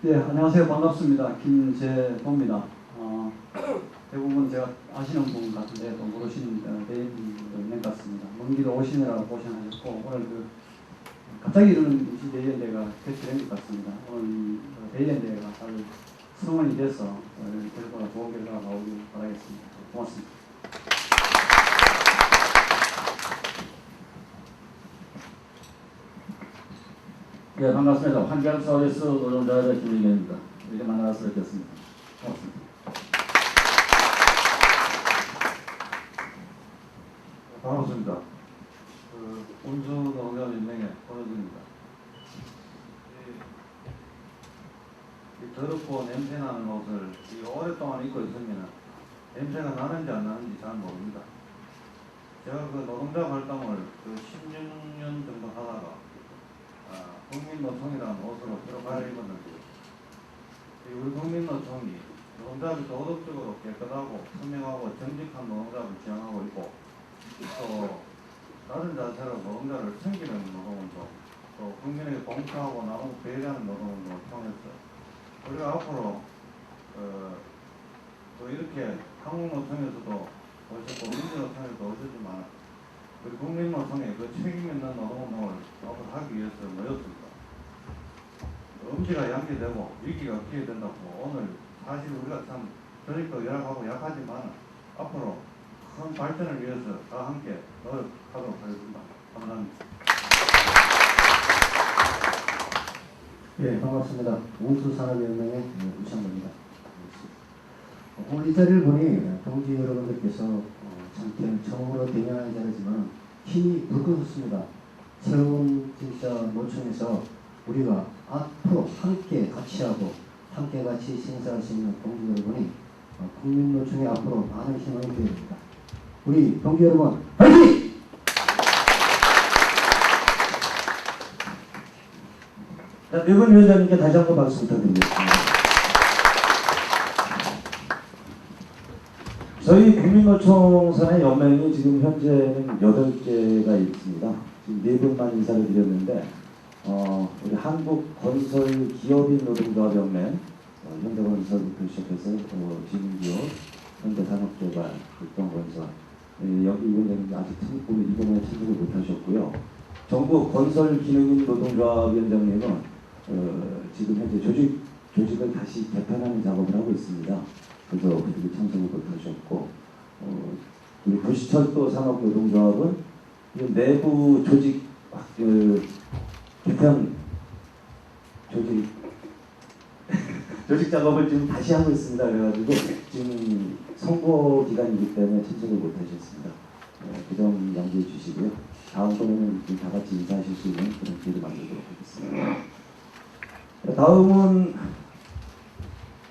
네, 안녕하세요. 반갑습니다. 김재도입니다. 대부분 제가 아시는 분 같은데 또 모르시는 대인분도 있는 것 같습니다. 먼 길 오시느라고 고생하셨고 오늘 갑자기 이런 대의연대가 개최된 것 같습니다. 오늘 대의연대가 잘 성원이 돼서 결과가 좋은 결과가 나오길 바라겠습니다. 고맙습니다. 네, 반갑습니다. 환경서비스 노동자의 김의겸입니다. 이렇게 만나서 뵙겠습니다. 고맙습니다. 반갑습니다. 운수노동자연맹의 권호준입니다. 이 더럽고 냄새나는 옷을 오랫동안 입고 있으면 냄새가 나는지 안 나는지 잘 모릅니다. 제가 그 노동자 활동을 16년 정도 하다가 국민노총이라는 옷으로 들어가야 입었는데 우리 국민노총이 노동자를 도덕적으로 깨끗하고 선명하고 정직한 노동자를 지향하고 있고 또 다른 자체로 노동자를 챙기는 노동운동 또 국민에게 봉사하고 나누고 배려하는 노동운동을 통해서 우리가 앞으로 또 이렇게 한국노총에서도 오셨고 민주노총에서도 오셨지만 우리 국민노총의 그 책임있는 노동운동을 앞으로 하기 위해서 모였습니다. 음지가 양기되고 위기가 없게 된다고 오늘 사실 우리가 참 조직도 열악하고 약하지만 앞으로 큰 발전을 위해서 다 함께 노력하도록 하겠습니다. 감사합니다. 예, 반갑습니다. 운수산업연맹의 우창입니다. 오늘 이 자리를 보니 동지 여러분들께서 참 처음으로 대면하는 자리지만 힘이 불끈했습니다. 새로운 진짜 노총에서 우리가 앞으로 함께 같이 하고 함께 같이 생산할 수 있는 동지 여러분이 국민노총에 앞으로 많은 희망이 되어야 됩니다. 우리 동지 여러분 화이팅! 자, 매번 위원장님께 다시 한번 박수 부탁드리겠습니다. 저희 국민노총 산의 연맹이 지금 현재는 8개가 있습니다. 지금 4분만 인사를 드렸는데 우리 한국건설기업인 노동조합연맹, 현대건설부터 시작해서 지금기업, 현대산업개발, 극동건설 여기 위원장님 아직 이번에 참석을 못하셨고요. 전국건설기능인 노동조합위원장님은 지금 현재 조직을 다시 개편하는 작업을 하고 있습니다. 그래서 그들이 참석을 못하셨고 우리 도시철도 산업노동조합은 내부 조직 개편 조직 작업을 지금 다시 하고 있습니다. 그래가지고 지금 선거 기간이기 때문에 참석을 못하셨습니다. 그 점 양지해 주시고요. 다음번에는 다 같이 인사하실 수 있는 그런 기회를 만들도록 하겠습니다. 다음은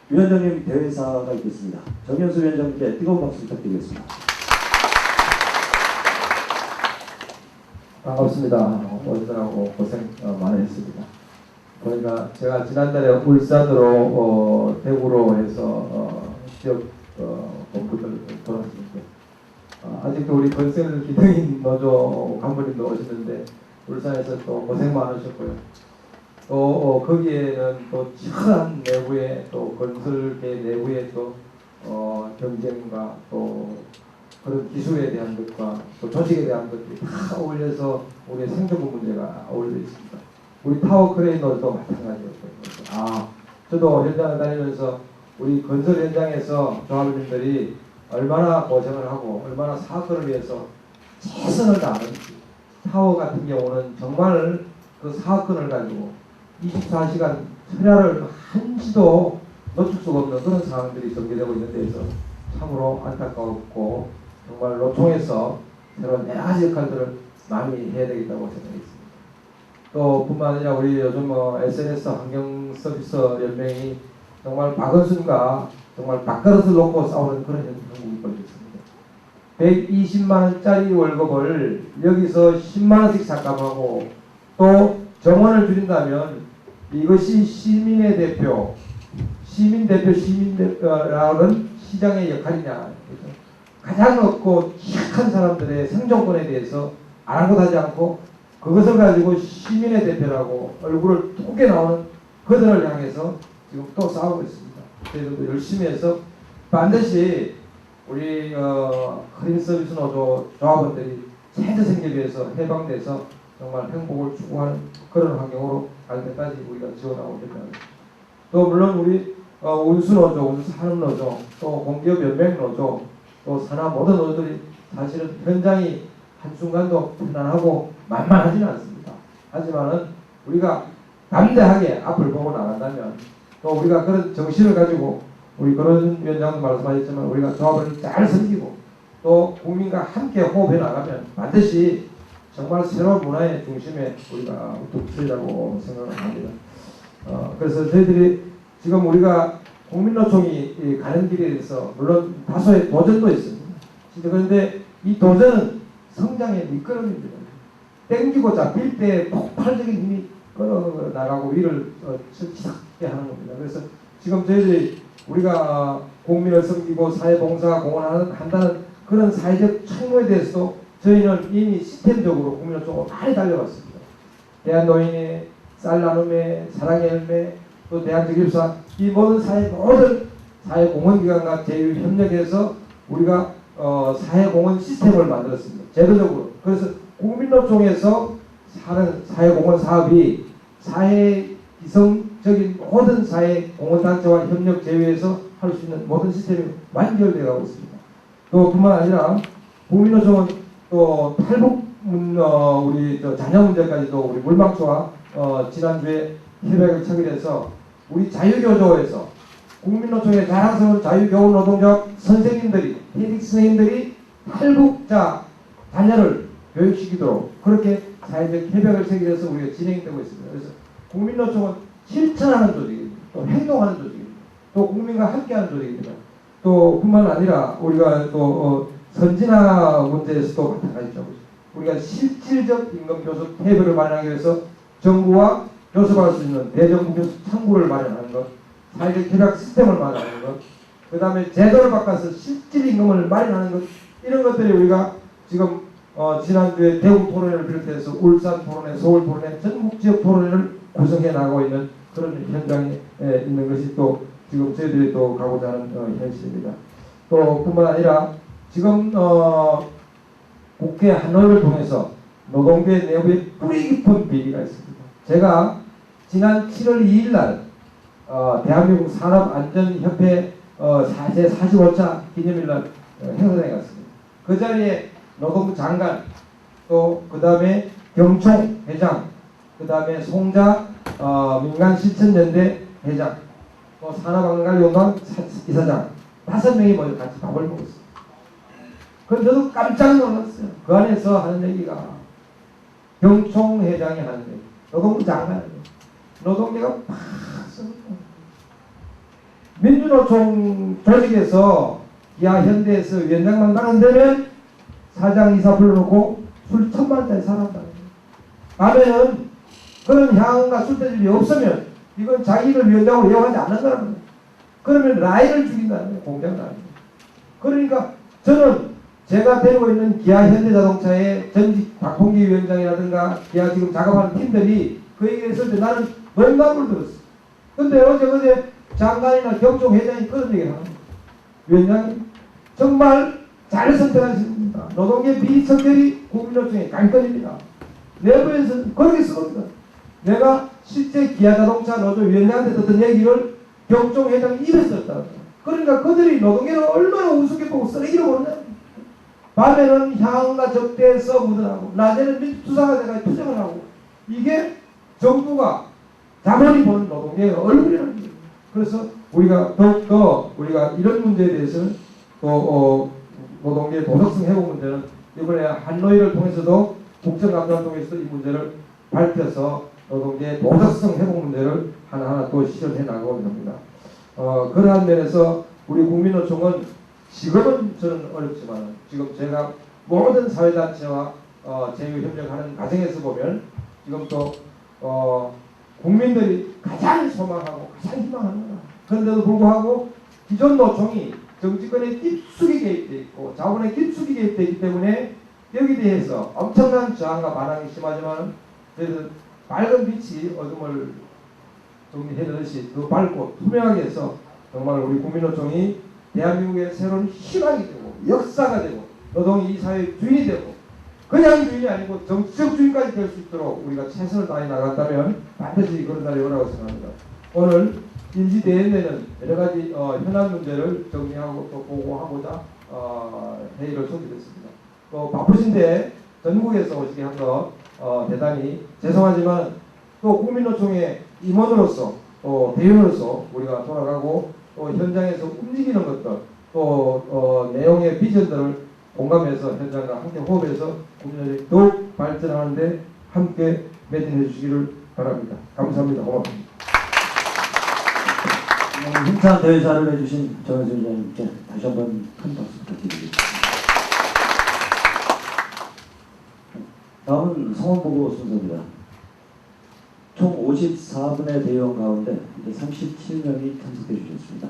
위원장님 대회사가 있겠습니다. 정현수 위원장님께 뜨거운 박수 부탁드리겠습니다. 반갑습니다. 오늘하고 고생 많이 했습니다. 그러니까 제가 지난달에 울산으로 대구로 해서 지역 본부들 돌았습니다. 아직도 우리 건설 기능인 노조 간부님도 오시는데 울산에서 또 고생 많으셨고요. 또 거기에는 또 치열한 내부에 또 건설계 내부에 또 경쟁과 또 그런 기술에 대한 것과 또 조직에 대한 것들이 다 어울려서 우리의 생존부 문제가 어울려 있습니다. 우리 타워 크레인도 마찬가지였고요. 저도 현장을 다니면서 우리 건설 현장에서 조합원님들이 얼마나 고생을 하고 얼마나 사업을 위해서 최선을 다하는지, 타워 같은 경우는 정말 그 사업권을 가지고 24시간 철야를 한시도 놓칠 수가 없는 그런 상황들이 전개되고 있는 데서 참으로 안타까웠고 정말 노총에서 새로운 여러 가지 역할들을 많이 해야 되겠다고 생각했습니다. 또 뿐만 아니라 우리 요즘 SNS 환경 서비스 연맹이 정말 박은순과 정말 밥그릇을 놓고 싸우는 그런 형국이 벌어졌습니다. 120만 원짜리 월급을 여기서 10만 원씩 삭감하고 또 정원을 줄인다면 이것이 시민의 대표, 시민대표라는 시장의 역할이냐. 가장 없고 취약한 사람들의 생존권에 대해서 아랑곳하지 않고 그것을 가지고 시민의 대표라고 얼굴을 톡게 나오는 그들을 향해서 지금 또 싸우고 있습니다. 저희들도 열심히 해서 반드시 우리 할인 서비스 노조 조합원들이 최저 생계에 비해서 해방돼서 정말 행복을 추구하는 그런 환경으로 갈 때까지 우리가 지원하고 있습니다. 또 물론 우리 운수노조, 운수산업노조, 또 공기업연맹노조, 또 산하 모든 노조들이 사실은 현장이 한순간도 편안하고 만만하지는 않습니다. 하지만은 우리가 담대하게 앞을 보고 나간다면 또 우리가 그런 정신을 가지고 우리 그런 위원장도 말씀하셨지만 우리가 조합을 잘 섬기고 또 국민과 함께 호흡해 나가면 반드시 정말 새로운 문화의 중심에 우리가 뚝서리라고 생각을 합니다. 그래서 저희들이 지금 우리가 국민노총이 가는 길에 대해서 물론 다소의 도전도 있습니다. 진짜 그런데 이 도전은 성장의 밑거름입니다. 땡기고 잡힐 때 폭발적인 힘이 끌어나가고 위를 치닫게 하는 겁니다. 그래서 지금 저희들이 우리가 국민을 섬기고 사회봉사 공헌한다는 그런 사회적 책무에 대해서도 저희는 이미 시스템적으로 국민노총으로 많이 달려왔습니다. 대한노인의 쌀 나눔회, 사랑의 열매, 또 대한적립사 이 모든 모든 사회공헌기관과 제휴협력해서 우리가 사회공헌 시스템을 만들었습니다. 제도적으로. 그래서 국민노총에서 하는 사회공헌 사업이 사회 기성적인 모든 사회공헌단체와 협력 제휴해서 할 수 있는 모든 시스템이 완결되어 가고 있습니다. 또 뿐만 아니라 국민노총은 또 탈북 우리 자녀 문제까지도 우리 물막초와 지난주에 협약을 체결해서 우리 자유교조에서 국민노총의 자랑스러운 자유교원 노동조합 선생님들이 퇴직 선생님들이 탈북자 자녀를 교육시키도록 그렇게 사회적 협약을 체결해서 우리가 진행되고 있습니다. 그래서 국민노총은 실천하는 조직입니다. 또 행동하는 조직입니다. 또 국민과 함께하는 조직입니다. 또 뿐만 아니라 우리가 또 선진화 문제에서도 마찬가지죠. 우리가 실질적 임금 교섭 태블을 마련하기 위해서 정부와 교섭할 수 있는 대정부 교섭 창구를 마련하는 것, 사회적 협약 시스템을 마련하는 것, 그 다음에 제도를 바꿔서 실질 임금을 마련하는 것, 이런 것들이 우리가 지금 지난주에 대구 토론회를 비롯해서 울산 토론회, 서울 토론회, 전국 지역 토론회를 구성해 나가고 있는 그런 현장에 있는 것이 또 지금 저희들이 또 가고자 하는 현실입니다. 또 뿐만 아니라 지금 국회 한노회를 통해서 노동계 내부에 뿌리 깊은 비리가 있습니다. 제가 지난 7월 2일 날 대한민국 산업안전협회 제45차 기념일 날 행사장에 갔습니다. 그 자리에 노동부 장관 또 그 다음에 경총 회장 그 다음에 송자 민간실천연대 회장 또 산업안전관리공단 이사장 5명이 모여 같이 밥을 먹었어요. 그래서 저도 깜짝 놀랐어요. 그 안에서 하는 얘기가 경총 회장이 하는 얘기 노동부 장관 노동계가 팍 민주노총 조직에서 기아 현대에서 위원장만 당선되면 사장 이사 불러놓고 술 1000만원짜리 사란다. 밤에는 그런 향과 술대집이 없으면 이건 자기를 위원장으로 이용하지 않는 거라는 거예요. 그러면 라인을 죽인다는 거예요. 공장 라인. 그러니까 저는 제가 데리고 있는 기아 현대자동차의 전직 박홍기 위원장이라든가 기아 지금 작업하는 팀들이 그 얘기를 했을 때 나는 농담을 들었어. 근데 어제 장관이나 경총 회장이 그런 얘기를 하는 거예요. 위원장님 정말 잘 선택하십니다. 노동계 비선결이 국민노총의 관건입니다. 내부에서는 그렇게 쓰겁니다. 내가 실제 기아자동차 노조 위원장한테 듣던 얘기를 경총 회장이 입에서 듣다. 그러니까 그들이 노동계를 얼마나 우습게 보고 쓰레기로 보느냐. 밤에는 향과 적대에서 묻어나고 낮에는 민주투사가 돼가 투쟁을 하고 이게 정부가 자본이 보는 노동계의 얼굴이라는 거예요. 그래서 우리가 더욱더 우리가 이런 문제에 대해서는 또 노동계 도덕성 회복 문제는 이번에 한노회를 통해서도 국정감사를 통해서도 이 문제를 밝혀서 노동계 도덕성 회복 문제를 하나하나 또 실현해 나가고 있습니다. 그러한 면에서 우리 국민노총은 지금은 저는 어렵지만 지금 제가 모든 사회단체와 제휴협력하는 과정에서 보면 지금 또 국민들이 가장 소망하고 가장 희망하는 거야. 그런데도 불구하고 기존 노총이 정치권에 깊숙이 개입되어 있고 자본에 깊숙이 개입되어 있기 때문에 여기에 대해서 엄청난 저항과 반항이 심하지만 저희들 밝은 빛이 어둠을 정리해내듯이 더 밝고 투명하게 해서 정말 우리 국민노총이 대한민국의 새로운 희망이 되고 역사가 되고 노동이 이 사회의 주인이 되고 그냥 주인이 아니고 정치적 주인까지 될 수 있도록 우리가 최선을 다해 나간다면 반드시 그런 날이 오라고 생각합니다. 오늘 인지대연회는 여러 가지 현안 문제를 정리하고 또 보고하고자 회의를 소집했습니다. 또 바쁘신데 전국에서 오시게 한 거 대단히 죄송하지만 또 국민노총의 임원으로서 또 대원으로서 우리가 돌아가고 또 현장에서 움직이는 것들 또 내용의 비전들을 공감해서 현장과 함께 호흡해서 국민들이 더욱 발전하는데 함께 매진해 주시기를 바랍니다. 감사합니다. 고맙습니다. 힘찬 대회사를 해주신 정혜준 위원님께 다시 한번 큰 박수 부탁드립니다. 다음은 성원보고 순서입니다. 총 54분의 대의원 가운데 이제 37명이 참석해 주셨습니다.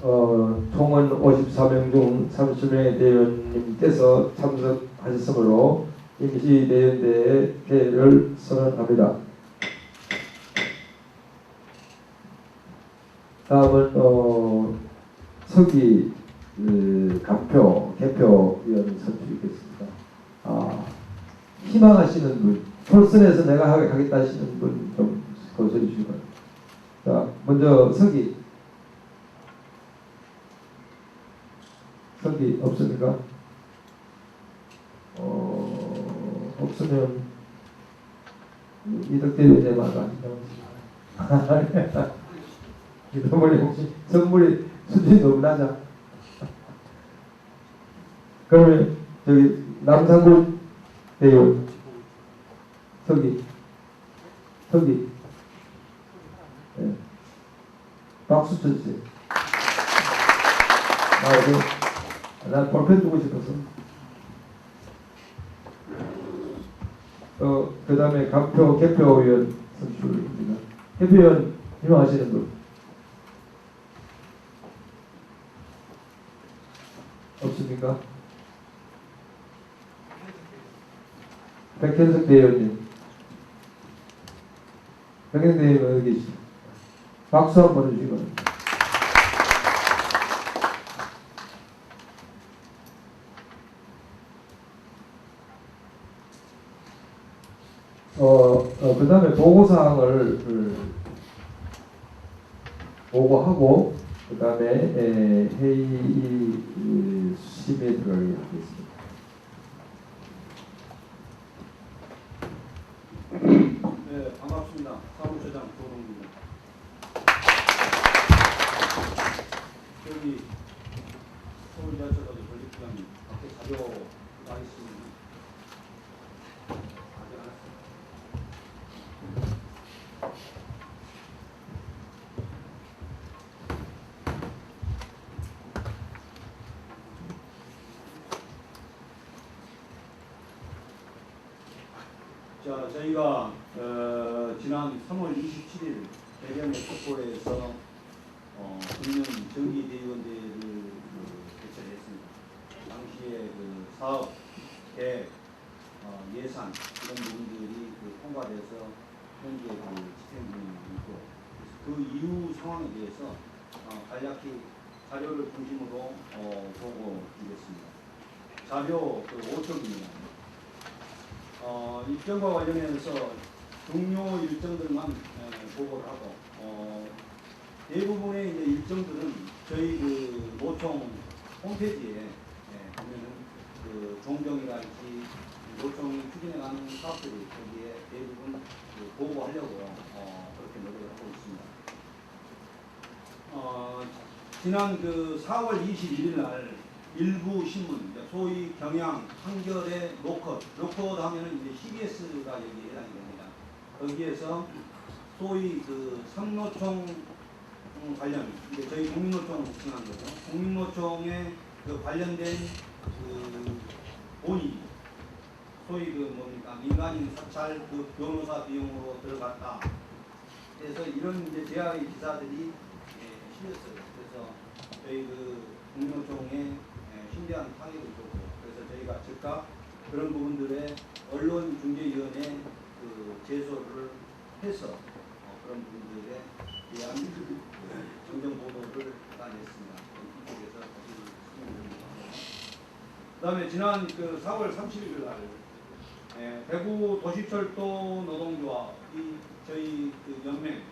총은 54명 중 37명의 대의원님께서 참석하셨으므로 임시대의원대회 개회를 선언합니다. 다음은 서기 간표, 개표위원 선출이겠습니다. 희망하시는 분, 솔선해서 내가 하겠다 하시는 분 좀 거절해 주시기 바랍니다. 자, 먼저 서기 없습니까? 없으면 이덕대 의원님만 하시죠. 이덕대 혹시 선물이 수준이 너무 낮아. 그러면 저기 남상국 대의원 서기 네. 박수 쳐주세요. 난 볼펜 두고 싶어서. 그 다음에 간표, 개표위원 선출입니다. 개표위원 희망하시는 분? 없습니까? 백현석 대의원님. 백현석 대의원 어디 계시죠? 박수 한번 해주시기 바랍니다. 그 다음에 보고사항을 보고하고 그 다음에 회의 심의에 들어가게 하겠습니다. 네, 반갑습니다. 사무처장 조동입니다. 여기 서울지하철 전립기관님 밖에 자료 나 있습니다. 자, 저희가 지난 3월 27일 대전의 촉구에서 금년 정기대의원대회를 개최를 했습니다. 당시에 그 사업, 계획, 예산 이런 부분들이 통과돼서 현재 집행 중이고 그 이후 상황에 대해서 간략히 자료를 중심으로 보고 드리겠습니다. 자료 5쪽입니다. 일정과 관련해서 중요 일정들만 보고를 하고 대부분의 이제 일정들은 저희 그 노총 홈페이지에 보면은 그 종경이랄지 노총이 추진해가는 사업들이 거기에 대부분 보고하려고 그렇게 노력을 하고 있습니다. 지난 그 4월 21일 날 일부 신문, 소위 경향, 한겨레, 로컷 하면은 이제 CBS가 여기에 해당이 됩니다. 거기에서 소위 그 상노총 관련, 이제 저희 국민노총 지난 거죠. 국민노총에 그 관련된 그 본의, 소위 그 뭡니까 민간인 사찰 그 변호사 비용으로 들어갔다. 그래서 이런 이제 제약의 기사들이 실렸어요. 그래서 저희 그 국민노총에 심대한 타격을 줬고, 그래서 저희가 즉각 그런 부분들의 언론중재위원회 그 제소를 해서 그런 부분들에 대한 정정 보도를 나눴습니다. 이쪽에서 그다음에 지난 그 4월 31일 날 대구 도시철도 노동조합이 저희 그 연맹,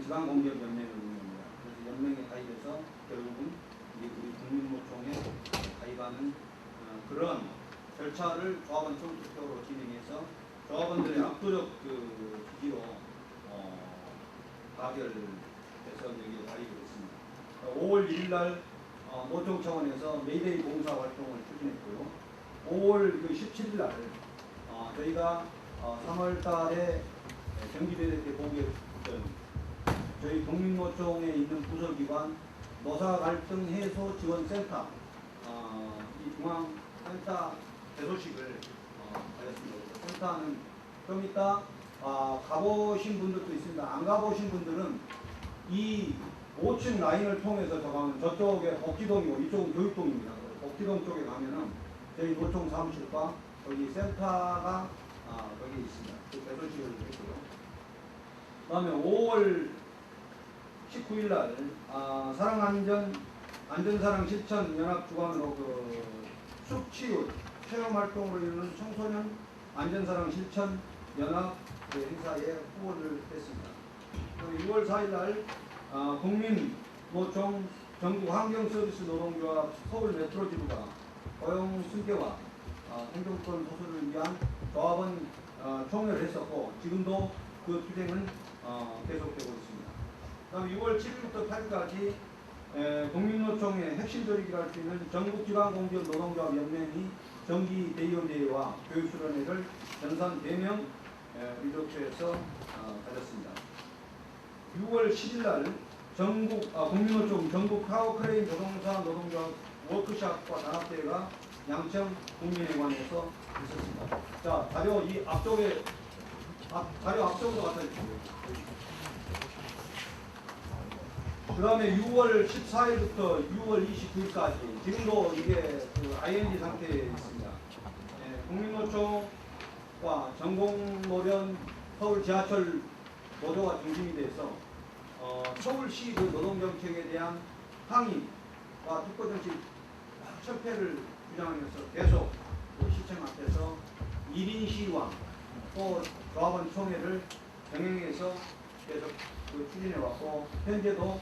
지방공기업연맹을 운영합니다. 그래서 연맹에 가입해서 결국은 우리 국민노총에 가입하는 그런 절차를 조합원 총투표로 진행해서 조합원들의 압도적 그 지지로 가결돼서 여기에 가입을 했습니다. 5월 1일 날 노총 차원에서 메이데이 봉사 활동을 추진했고요. 5월 17일 날 저희가 3월 달에 경기대회 때 보고했던 저희 국민노총에 있는 부서기관 노사갈등해소지원센터 이 중앙센터 개소식을 하였습니다. 센터는 좀 이따 가보신 분들도 있습니다. 안 가보신 분들은 이 5층 라인을 통해서 저쪽에 복지동이고 이쪽은 교육동입니다. 복지동 쪽에 가면은 저희 노총 사무실과 거기 센터가 거기 있습니다. 그 개소식을 했고요. 그 다음에 5월 19일 날 안전사랑 실천 연합 주관으로 그 숲치유 체험 활동으로 이루는 청소년 안전사랑 실천 연합 행사에 후원을 했습니다. 6월 4일 날 국민노총 전국 환경서비스 노동조합 서울 메트로 지부가 고용 승계와 생존권 호소를 위한 조합원 총회를 했었고 지금도 그 투쟁은 계속되고 있습니다. 다음 6월 7일부터 8일까지 국민노총의 핵심 조직이라 할 수 있는 전국지방공기업 노동조합 연맹이 정기대의원대회와 교육수련회를 전산 대명 리조트에서 가졌습니다. 6월 10일 날 국민노총 전국 타워크레인 자동차 노동조합 워크숍과 단합대회가 양천 국민회관에서 있었습니다. 자, 자료 이 앞쪽에 자료 앞쪽으로 갖다 주시고요. 그 다음에 6월 14일부터 6월 29일까지 지금도 이게 그 ING 상태에 있습니다. 국민노총과 전공노련 서울 지하철 노조가 중심이 돼서 서울시 그 노동정책에 대한 항의와 특보정책 철폐를 주장하면서 계속 그 시청 앞에서 1인 시위와 또 조합원 총회를 병행해서 계속 그 추진해왔고 현재도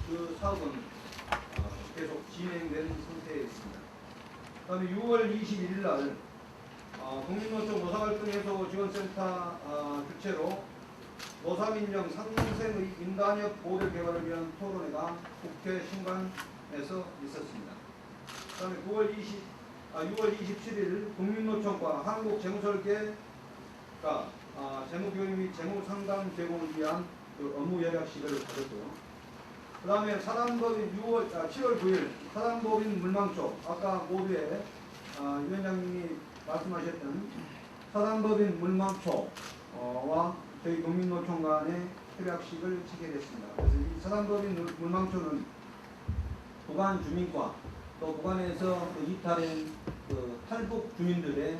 그 사업은 계속 진행되는 상태에 있습니다. 그 다음에 6월 21일 날 국민노총 노사갈등해소 지원센터 주최로 노사민정 상생의 인간협 모델 개발을 위한 토론회가 국회 신관에서 있었습니다. 그 다음에 6월 27일 국민노총과 한국재무설계가 재무교육 및 재무상담 제공을 위한 그 업무 협약식을 가졌고요. 그 다음에 사단법인 7월 9일 사단법인 물망초 아까 모두에 위원장님이 말씀하셨던 사단법인 물망초와 저희 국민노총 간의 협약식을 체결했습니다. 그래서 이 사단법인 물망초는 부관 주민과 또 부관에서 이탈한 그 탈북 주민들의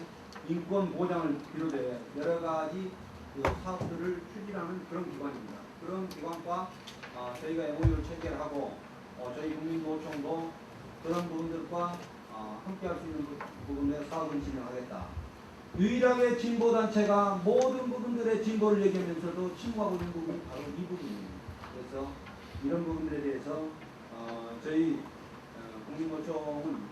인권 보장을 비롯해 여러 가지 그 사업들을 추진하는 그런 기관입니다. 그런 기관과 저희가 MOU를 체결하고 저희 국민노총도 그런 부분들과 함께할 수 있는 부분에 사업을 진행하겠다. 유일하게 진보단체가 모든 부분들의 진보를 얘기하면서도 침묵하고 있는 부분이 바로 이 부분입니다. 그래서 이런 부분들에 대해서 저희 국민노총은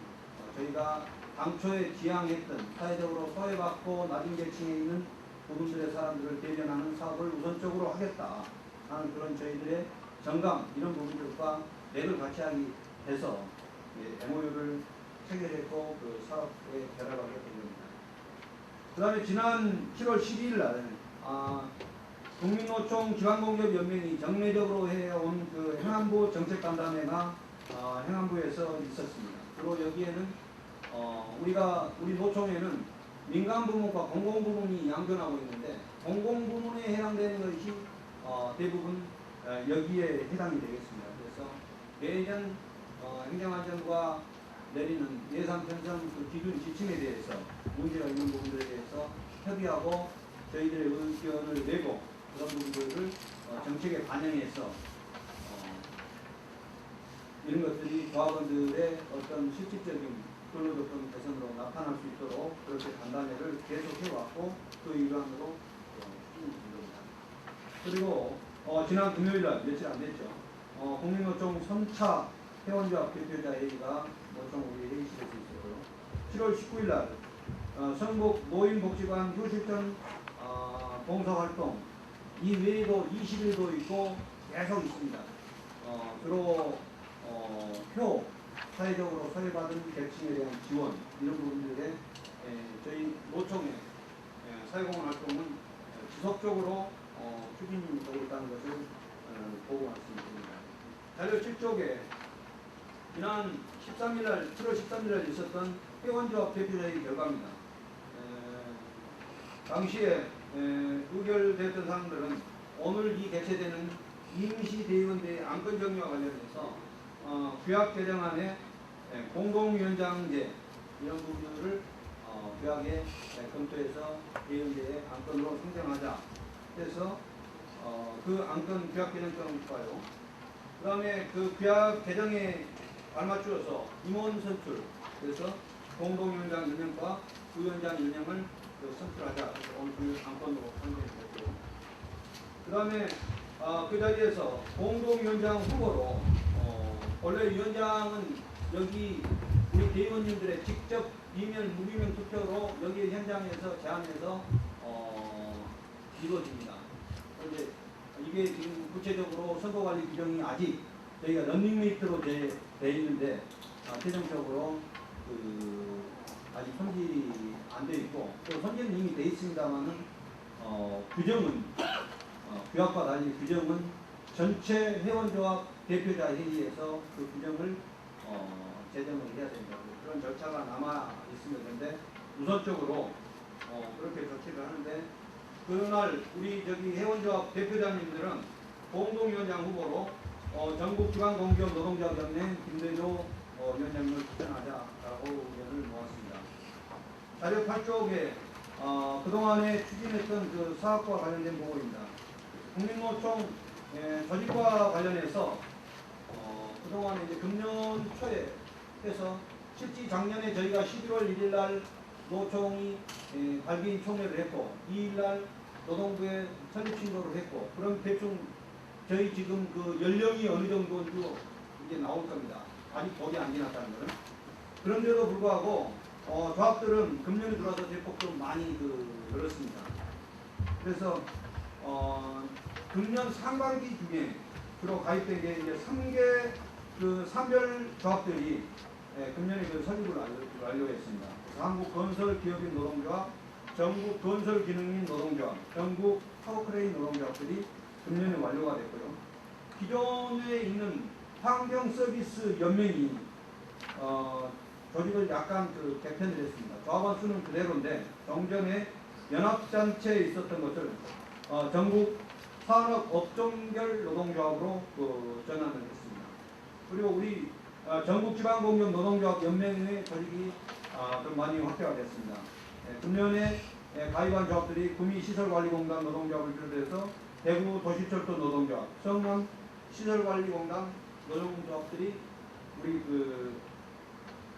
저희가 당초에 지향했던 사회적으로 소외받고 낮은 계층에 있는 부분들의 사람들을 대변하는 사업을 우선적으로 하겠다 하는 그런 저희들의 정감 이런 부분들과 랩을 같이 하기 해서 MOU를 체결했고 그 사업에 결합하게 된 겁니다. 그 다음에 지난 7월 12일 날 국민노총 지방공기업연맹이 정례적으로 해온 그 행안부 정책간담회가 행안부에서 있었습니다. 그리고 여기에는 우리 노총에는 민간부문과 공공부문이 양존하고 있는데 공공부문에 해당되는 것이 대부분 여기에 해당이 되겠습니다. 그래서 매년 행정안전부가 내리는 예산 편성 그 기준 지침에 대해서 문제가 있는 부분들에 대해서 협의하고 저희들의 의견을 내고 그런 부분들을 정책에 반영해서 이런 것들이 조합원들의 어떤 실질적인 근로조건 개선으로 나타날 수 있도록 그렇게 간담회를 계속해왔고 그 일환으로 추진이 된 겁니다. 그리고 지난 금요일날 며칠 안 됐죠. 국민노총 3차 회원조합 대표자 회의가 노총 우리 회의실에서 있었고요. 7월 19일날 전국 노인복지관 효실전 봉사활동 이 외에도 20일도 있고 계속 있습니다. 주로 표 사회적으로 소외받은 계층에 대한 지원 이런 부분들에 저희 노총의 사회공헌 활동은 지속적으로 추진되고 있다는 것을 보고 말씀드립니다. 자료 7쪽에 지난 13일날 7월 13일날 있었던 회원조합 대표회의 결과입니다. 당시에 의결됐던 사항들은 오늘 이 개최되는 임시대의원대회 안건정리와 관련해서 규약 개정안에 공동위원장제 이런 부분들을 규약에 검토해서 대의원대회 안건으로 상정하자. 그래서 그 안건 규약 개정권과요. 그 다음에 그 규약 개정에 발맞추어서 임원 선출 그래서 공동위원장 연령과 부위원장 연령을 선출하자. 오늘 그 안건으로 상정했고요. 그 다음에 그 자리에서 공동위원장 후보로 원래 위원장은 여기 우리 대의원님들의 직접 비면 무비명 투표로 여기 현장에서 제안해서 이루어집니다. 그런데 이게 지금 구체적으로 선거관리 규정이 아직 저희가 런닝메이트로 돼 있는데 최종적으로 아직 손질이 안 돼 있고 또 손질은 이미 돼 있습니다만은 규정은 규약과 달리 규정은 전체 회원조합 대표자 회의에서 그 규정을 제정을 해야 된다. 그런 절차가 남아 있습니다. 그런데 우선적으로 그렇게 조치를 하는데 그날 우리 저기 회원조합 대표자님들은 공동위원장 후보로 전국 지방공기업 노동조합 연맹 김대조 위원장님을 추천하자라고 의견을 모았습니다. 자료 8쪽에 그동안에 추진했던 그 사업과 관련된 보고입니다. 국민노총 조직과 관련해서 그동안에 이제 금년 초에 해서 실제 작년에 저희가 11월 1일 날 노총이 발기인 총회를 했고 2일 날 노동부에 설립 신고를 했고 그럼 대충 저희 지금 그 연령이 어느 정도인지 이제 나올 겁니다. 아직 거기 안 지났다는 거는. 그런데도 불구하고 조합들은 금년에 들어와서 대폭 좀 많이 늘었습니다. 그래서 금년 상반기 중에 주로 가입된 게 이제 3개 그 산별 조합들이 금년에 그 설립을 완료했습니다. 한국건설기업인 노동조합, 전국건설기능인 노동조합, 전국 파워크레인 노동조합들이 금년에 완료가 됐고요. 기존에 있는 환경서비스 연맹이 조직을 약간 개편을 했습니다. 조합원 수는 그대로인데 정전에 연합단체에 있었던 것을 전국 산업업종별 노동조합으로 전환을 했습니다. 그리고 우리 전국지방공기업 노동조합 연맹의 조직이 좀 많이 확대가 됐습니다. 금년에 가입한 조합들이 구미시설관리공단 노동조합을 비롯해서 대구 도시철도 노동조합, 성남 시설관리공단 노동조합들이 우리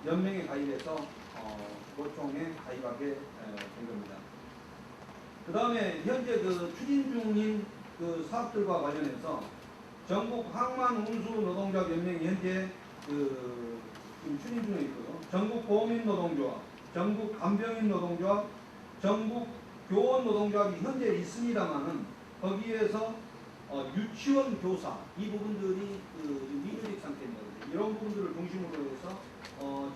연맹에 가입해서 노총에 가입하게 된 겁니다. 그 다음에 현재 추진 중인 사업들과 관련해서 전국 항만운수 노동조합 연맹이 현재 지금 추진 중에 있고요. 전국 보험인 노동조합, 전국 간병인 노동조합, 전국 교원 노동조합이 현재 있습니다만은 거기에서 유치원 교사 이 부분들이 미조직 상태입니다. 이런 부분들을 중심으로 해서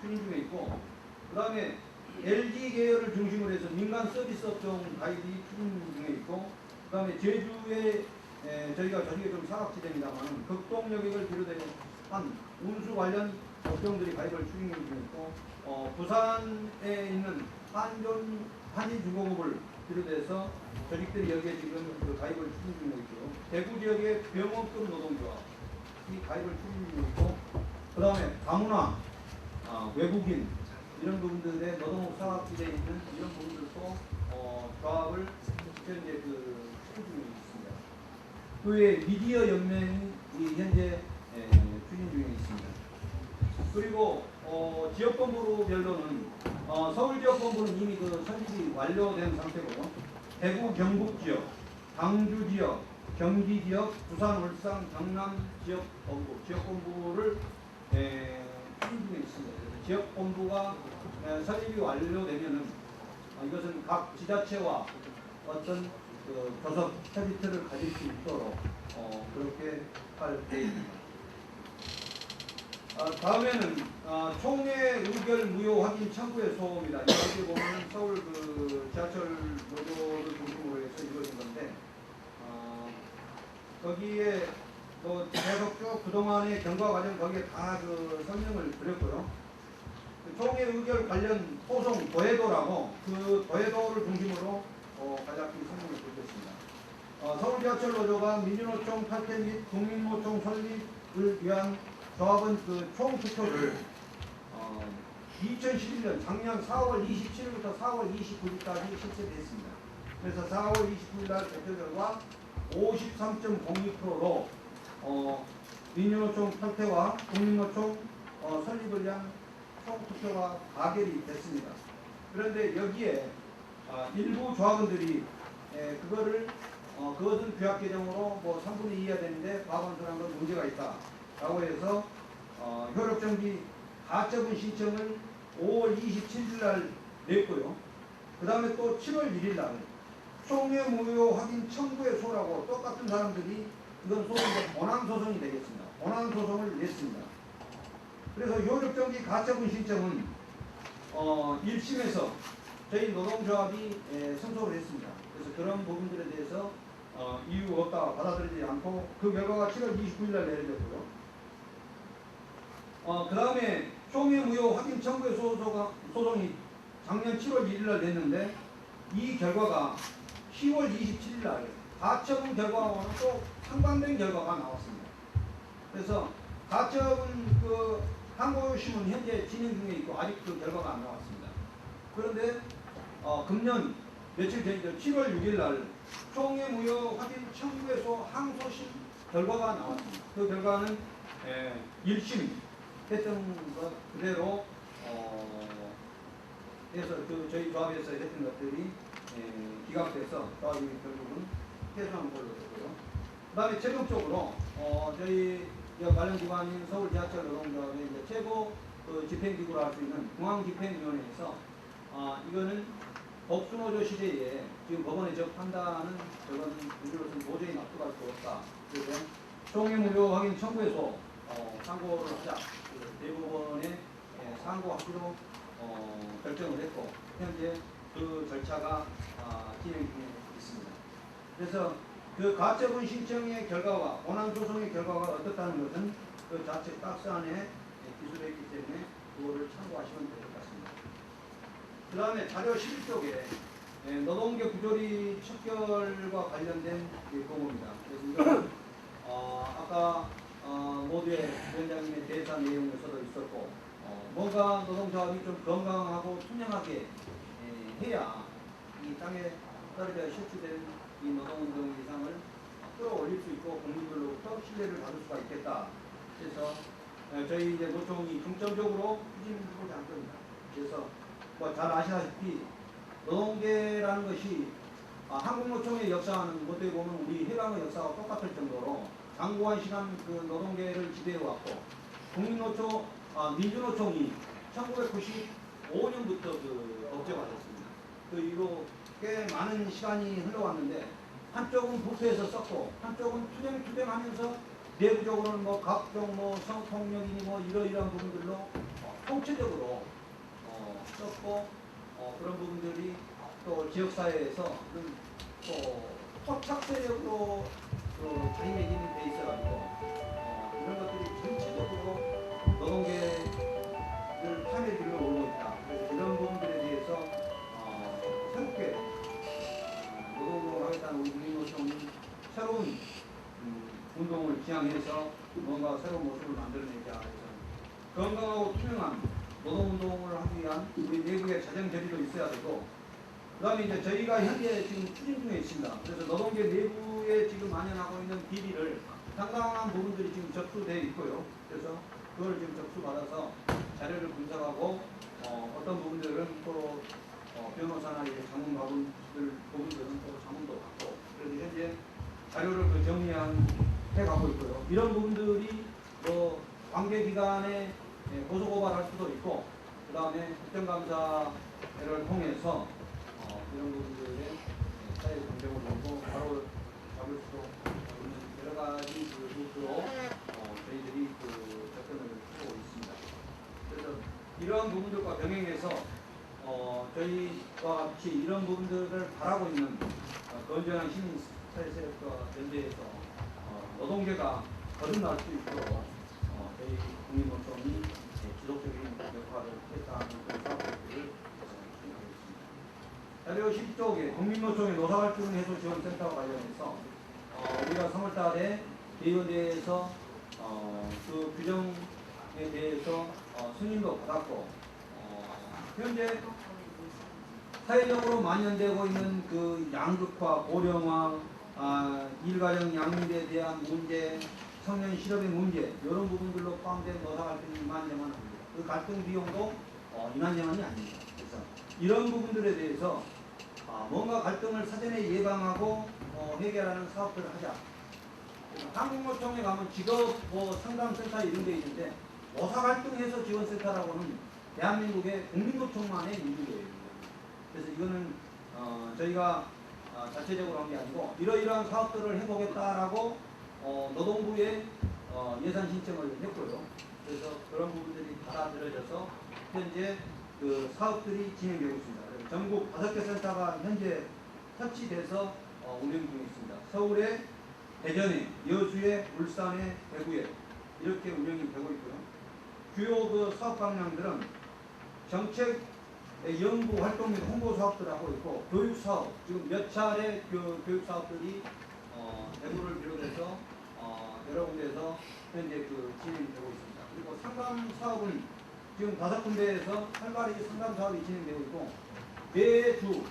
추진 중에 있고 그 다음에 LG 계열을 중심으로 해서 민간 서비스 업종 가입이 추진 중에 있고 그 다음에 제주에 저희가 조직이 좀 사각지대입니다만 극동여객을 비롯한 운수 관련 업종들이 가입을 추진 중에 있고 부산에 있는 한진중공업을 비롯해서 조직들이 여기에 지금 가입을 추진 중에 있고 대구 지역의 병원급 노동조합이 가입을 추진 중에 있고 그 다음에 다문화, 외국인 이런 부분들의 노동업 사각지대에 있는 이런 부분들도 조합을 실제로 그 외에 미디어 연맹이 현재 추진 중에 있습니다. 그리고 지역본부별로는 서울 지역본부는 이미 그 설립이 완료된 상태고 대구 경북 지역, 광주 지역, 경기 지역, 부산, 울산, 경남 지역본부를 추진 중에 있습니다. 그래서 지역본부가 설립이 완료되면은 이것은 각 지자체와 어떤 그 교섭 협의체를 가질 수 있도록 그렇게 할 계획입니다. 다음에는 총회 의결 무효 확인 청구의 소입니다. 여기 보면 서울 그 지하철 노조를 중심으로 해서 이루어진 건데 거기에 또 계속 쭉 그동안의 경과 과정 거기에 다 그 설명을 드렸고요. 그 총회 의결 관련 소송 도해도라고 그 도해도를 중심으로 간략히 설명을 드리겠습니다. 서울 지하철 노조가 민주노총 탈퇴 및 국민노총 설립을 위한 조합은 그 총투표를 2011년 작년 4월 27일부터 4월 29일까지 실시했습니다. 그래서 4월 29일 날 대표 결과 53.02%로 민주노총 탈퇴와 국민노총 설립을 위한 총투표가 가결이 됐습니다. 그런데 여기에 일부 조합원들이 그것은 규약 개정으로 뭐 3분의 2 해야 되는데 과반수라는 건 문제가 있다 라고 해서 효력정지 가처분 신청을 5월 27일 날 냈고요. 그 다음에 또 7월 1일 날 총회 무효 확인 청구의 소라고 똑같은 사람들이 이건 소위 원앙소송이 되겠습니다. 원앙소송을 냈습니다. 그래서 효력정지 가처분 신청은 1심에서 저희 노동조합이 승소를 했습니다. 그래서 그런 부분들에 대해서 이유 없다 받아들이지 않고 그 결과가 7월 29일 날 내려졌고요. 그 다음에 총회 무효 확인 청구의 소송이 작년 7월 1일 날 냈는데 이 결과가 10월 27일 날 가처분 결과와는 또 상반된 결과가 나왔습니다. 그래서 가처분 그 항고심은 현재 진행 중에 있고 아직 그 결과가 안 나왔습니다. 그런데 금년 며칠 전이죠. 7월 6일 날 총회 무효 확인 청구에서 항소심 결과가 나왔습니다. 그 결과는 1심 했던 것 그대로 해서 그 저희 조합에서 했던 것들이 기각돼서 결국은 해소한 걸로 됐고요. 그 다음에 최종적으로 저희 관련 기관인 서울 지하철 노동조합의 최고 그 집행기구로 할 수 있는 중앙집행위원회에서 이거는 복수노조 시대에 지금 법원의 적 판단은 저거는 우리로서는 도저히 납득할 수 없다. 그래서 총회 무효 확인 청구에서 상고를 하자. 대법원에 상고하기로 결정을 했고 현재 그 절차가 진행 중에 있습니다. 그래서 그 가처분 신청의 결과와 원앙소송의 결과가 어떻다는 것은 그 자체 박스 안에 기술에 있기 때문에 그거를 참고하시면 될 것 같습니다. 그 다음에 자료 11쪽에 노동계 부조리 척결과 관련된 공고입니다. 그래서 이거는 아까 모두의 위원장님의 대사 내용에서도 있었고 뭔가 노동조합이 좀 건강하고 투명하게 해야 이 땅에 떨어져 실추된 이 노동운동 이상을 끌어올릴 수 있고 국민들로부터 신뢰를 받을 수가 있겠다. 그래서 저희 이제 노총이 중점적으로 추진하고자 할 겁니다. 그래서 뭐 잘 아시다시피 노동계라는 것이 한국노총의 역사는 어떻게 보면 우리 해방의 역사와 똑같을 정도로 장구한 시간 그 노동계를 지배해왔고 국민노총, 민주노총이 1995년부터 그 법제화됐습니다. 그 이후로 꽤 많은 시간이 흘러왔는데 한쪽은 부패해서 썼고 한쪽은 투쟁하면서 내부적으로는 뭐 각종 뭐 성폭력이니 뭐 이러이러한 부분들로 통체적으로 썼고 그런 부분들이 또 지역사회에서는 또 토착 세력으로 자리매김이 돼 있어가지고 이런 것들이 전체적으로 노동계를 파멸 길로 오고 있다. 그래서 이런 부분들에 대해서 새롭게 노동운동을 하겠다는 우리 국민노총이 새로운 운동을 지향해서 뭔가 새로운 모습을 만들어내자 해서 건강하고 투명한 노동운동을 하기 위한 우리 내부의 자정결의도 있어야 되고 그다음에 이제 저희가 현재 지금 추진 중에 있습니다. 그래서 노동계 내부에 지금 만연하고 있는 비리를 상당한 부분들이 지금 접수되어 있고요. 그래서 그걸 지금 접수받아서 자료를 분석하고 어떤 부분들은 또 변호사나 자문 부분들은 또 자문도 받고 그래서 현재 자료를 그 정리해 가고 있고요. 이런 부분들이 관계기관에 고소고발할 수도 있고 그 다음에 국정감사를 통해서 이런 부분들의 사회 공정을 놓고 바로 잡을 수도 있는 여러 가지 그 루트로 저희들이 그 접근을 하고 있습니다. 그래서 이러한 부분들과 병행해서 저희와 같이 이런 부분들을 바라고 있는 건전한 시민 사회 세력과 연대해서 노동계가 거듭날 수 있도록 저희 국민노총이 지속적인 역할을 했다는 그런 사업들을 진행하겠습니다. 자료 10쪽에 국민노총의 노사갈등 해소 지원센터와 관련해서 우리가 3월달에 대의원대에서 그 규정에 대해서 승인도 받았고 현재 사회적으로 만연되고 있는 그 양극화, 고령화, 일가정 양립에 대한 문제, 청년 실업의 문제 이런 부분들로 포함된 노사 갈등이 이만저만 합니다. 그 갈등 비용도 이만저만이 아닙니다. 그래서 이런 부분들에 대해서 뭔가 갈등을 사전에 예방하고 해결하는 사업들을 하자. 한국노총에 가면 직업 상담센터 이런 데 있는데 노사 갈등 해소 지원센터라고는 대한민국의 국민노총만의 인물이에요. 그래서 이거는 저희가 자체적으로 한 게 아니고 이러이러한 사업들을 해보겠다라고 노동부에 예산 신청을 했고요. 그래서 그런 부분들이 받아들여져서 현재 그 사업들이 진행되고 있습니다. 전국 5개 센터가 현재 설치돼서 운영 중에 있습니다. 서울에, 대전에, 여수에, 울산에, 대구에 이렇게 운영이 되고 있고요. 주요 그 사업 방향들은 정책 연구 활동 및 홍보 사업들을 하고 있고 교육 사업 지금 몇 차례 교육 사업들이 대구를 비롯해서 여러 군데에서 현재 그 진행되고 있습니다. 그리고 상담 사업은 지금 5군데에서 활발히 상담 사업이 진행되고 있고 매주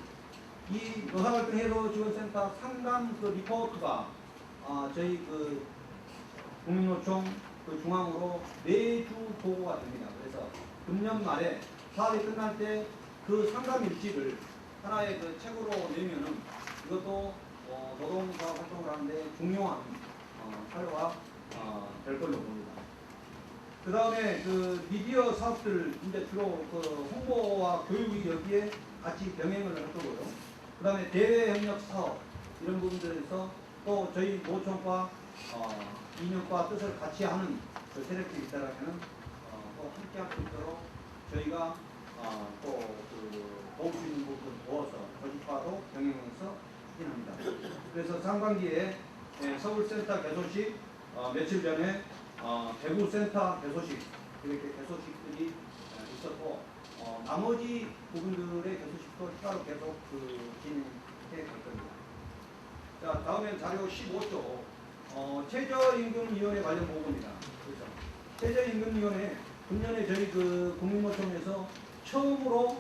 이 노사갈등 해소 지원센터 상담 그 리포트가 저희 그 국민노총 그 중앙으로 매주 보고가 됩니다. 그래서 금년 말에 사업이 끝날 때 그 상담 일지를 하나의 그 책으로 내면은 이것도 노동사업 활동을 하는데 중요한 사료가 될 걸로 봅니다. 그 다음에 그 미디어 사업들 이제 주로 그 홍보와 교육이 여기에 같이 병행을 할 거고요. 그 다음에 대외 협력 사업 이런 부분들에서 또 저희 노총과 이념과 뜻을 같이 하는 그 세력들이 있다라면은 또 함께 할 수 있도록 저희가 또그 도울 수 있는 부분 도와서 조직화로 병행해서 추진합니다. 그래서 상반기에 서울센터 개소식 며칠 전에 대구센터 개소식 이렇게 개소식들이 있었고 나머지 부분들의 개소식도 추가로 계속 진행해 갈 겁니다. 자, 다음엔 자료 15조 최저임금위원회 관련 보고입니다. 그래서 최저임금위원회 금년에 저희 그 국민노총에서 처음으로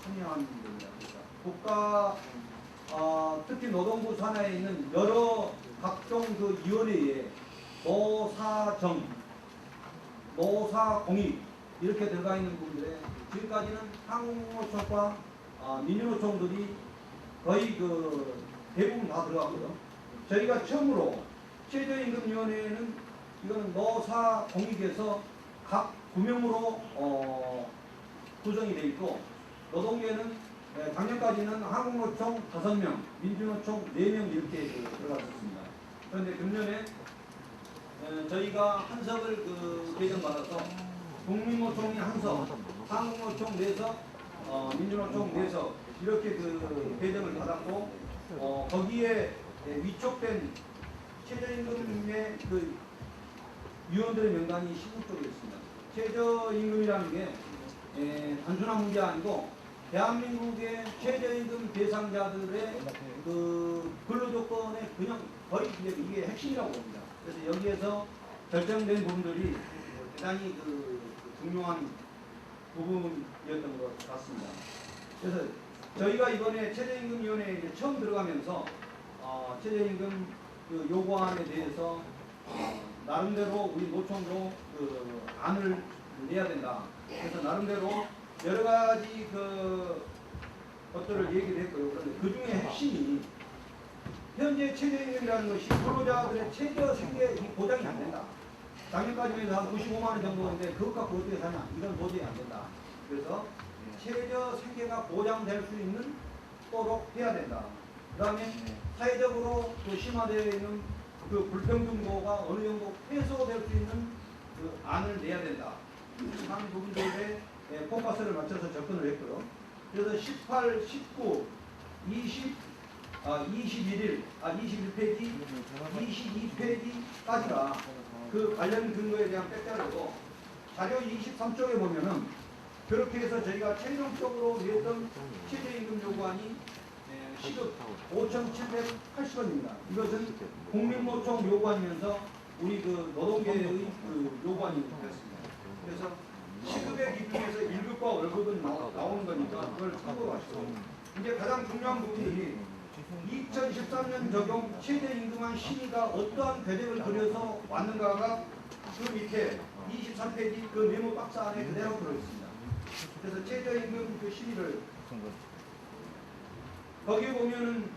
참여한 겁니다. 그래서 국가 특히 노동부 산하에 있는 여러 각종 그 위원회에 노사정, 노사공익 이렇게 들어가 있는 부분들에 지금까지는 한국노총과 민주노총들이 거의 그 대부분 다 들어갔고요. 저희가 처음으로 최저임금위원회는 이거는 노사공익에서 각 9명으로 구성이 되어 있고 노동계는 작년까지는 한국노총 5명, 민주노총 4명 이렇게 들어갔었습니다. 그런데 금년에 저희가 한석을 그 배정받아서 국민노총이 한석, 한국노총 4석, 민주노총 4석 이렇게 그 배정을 받았고 거기에 위촉된 최저임금의 그 위원들의 명단이 16쪽에 있습니다. 최저임금이라는 게 단순한 문제 아니고 대한민국의 최저임금 대상자들의 그 근로조건의 그냥 거의 이게 핵심이라고 봅니다. 그래서 여기에서 결정된 부분들이 대단히 그 중요한 부분이었던 것 같습니다. 그래서 저희가 이번에 최저임금위원회에 이제 처음 들어가면서 최저임금 그 요구안에 대해서 나름대로 우리 노총도 그 안을 내야 된다. 그래서 나름대로 여러 가지 그 것들을 얘기를 했고요. 그런데 그 중에 핵심이 현재 최저임금이라는 것이 근로자들의 최저 생계 보장이 안 된다. 작년까지만 해도 한 95만 원 정도인데 그것 갖고 어떻게 사냐? 이건 도저히 안 된다. 그래서 최저 생계가 보장될 수 있는 도록 해야 된다. 그 다음에 사회적으로 그 심화되어 있는 그 불평등도가 어느 정도 해소될 수 있는 그 안을 내야 된다. 한 부분들에 포커스를 맞춰서 접근을 했고요. 그래서 18, 19, 20, 21페이지, 22페이지까지가 그 관련 근거에 대한 백자료고 자료 23쪽에 보면은 그렇게 해서 저희가 최종적으로 냈던 최저임금 요구안이 시급 5,780원입니다. 이것은 국민노총 요구안이면서 우리 그 노동계의 그 요구안이 되었습니다. 그래서 시급의 기준에서 1급과 월급은 나오는 거니까 그걸 참고로 하시고 이제 가장 중요한 부분이 2013년 적용 최저임금안 심의가 어떠한 계획을 그려서 왔는가가 그 밑에 23페이지 그 메모 박스 안에 그대로 들어있습니다. 그래서 최저임금 그 심의를 거기에 보면은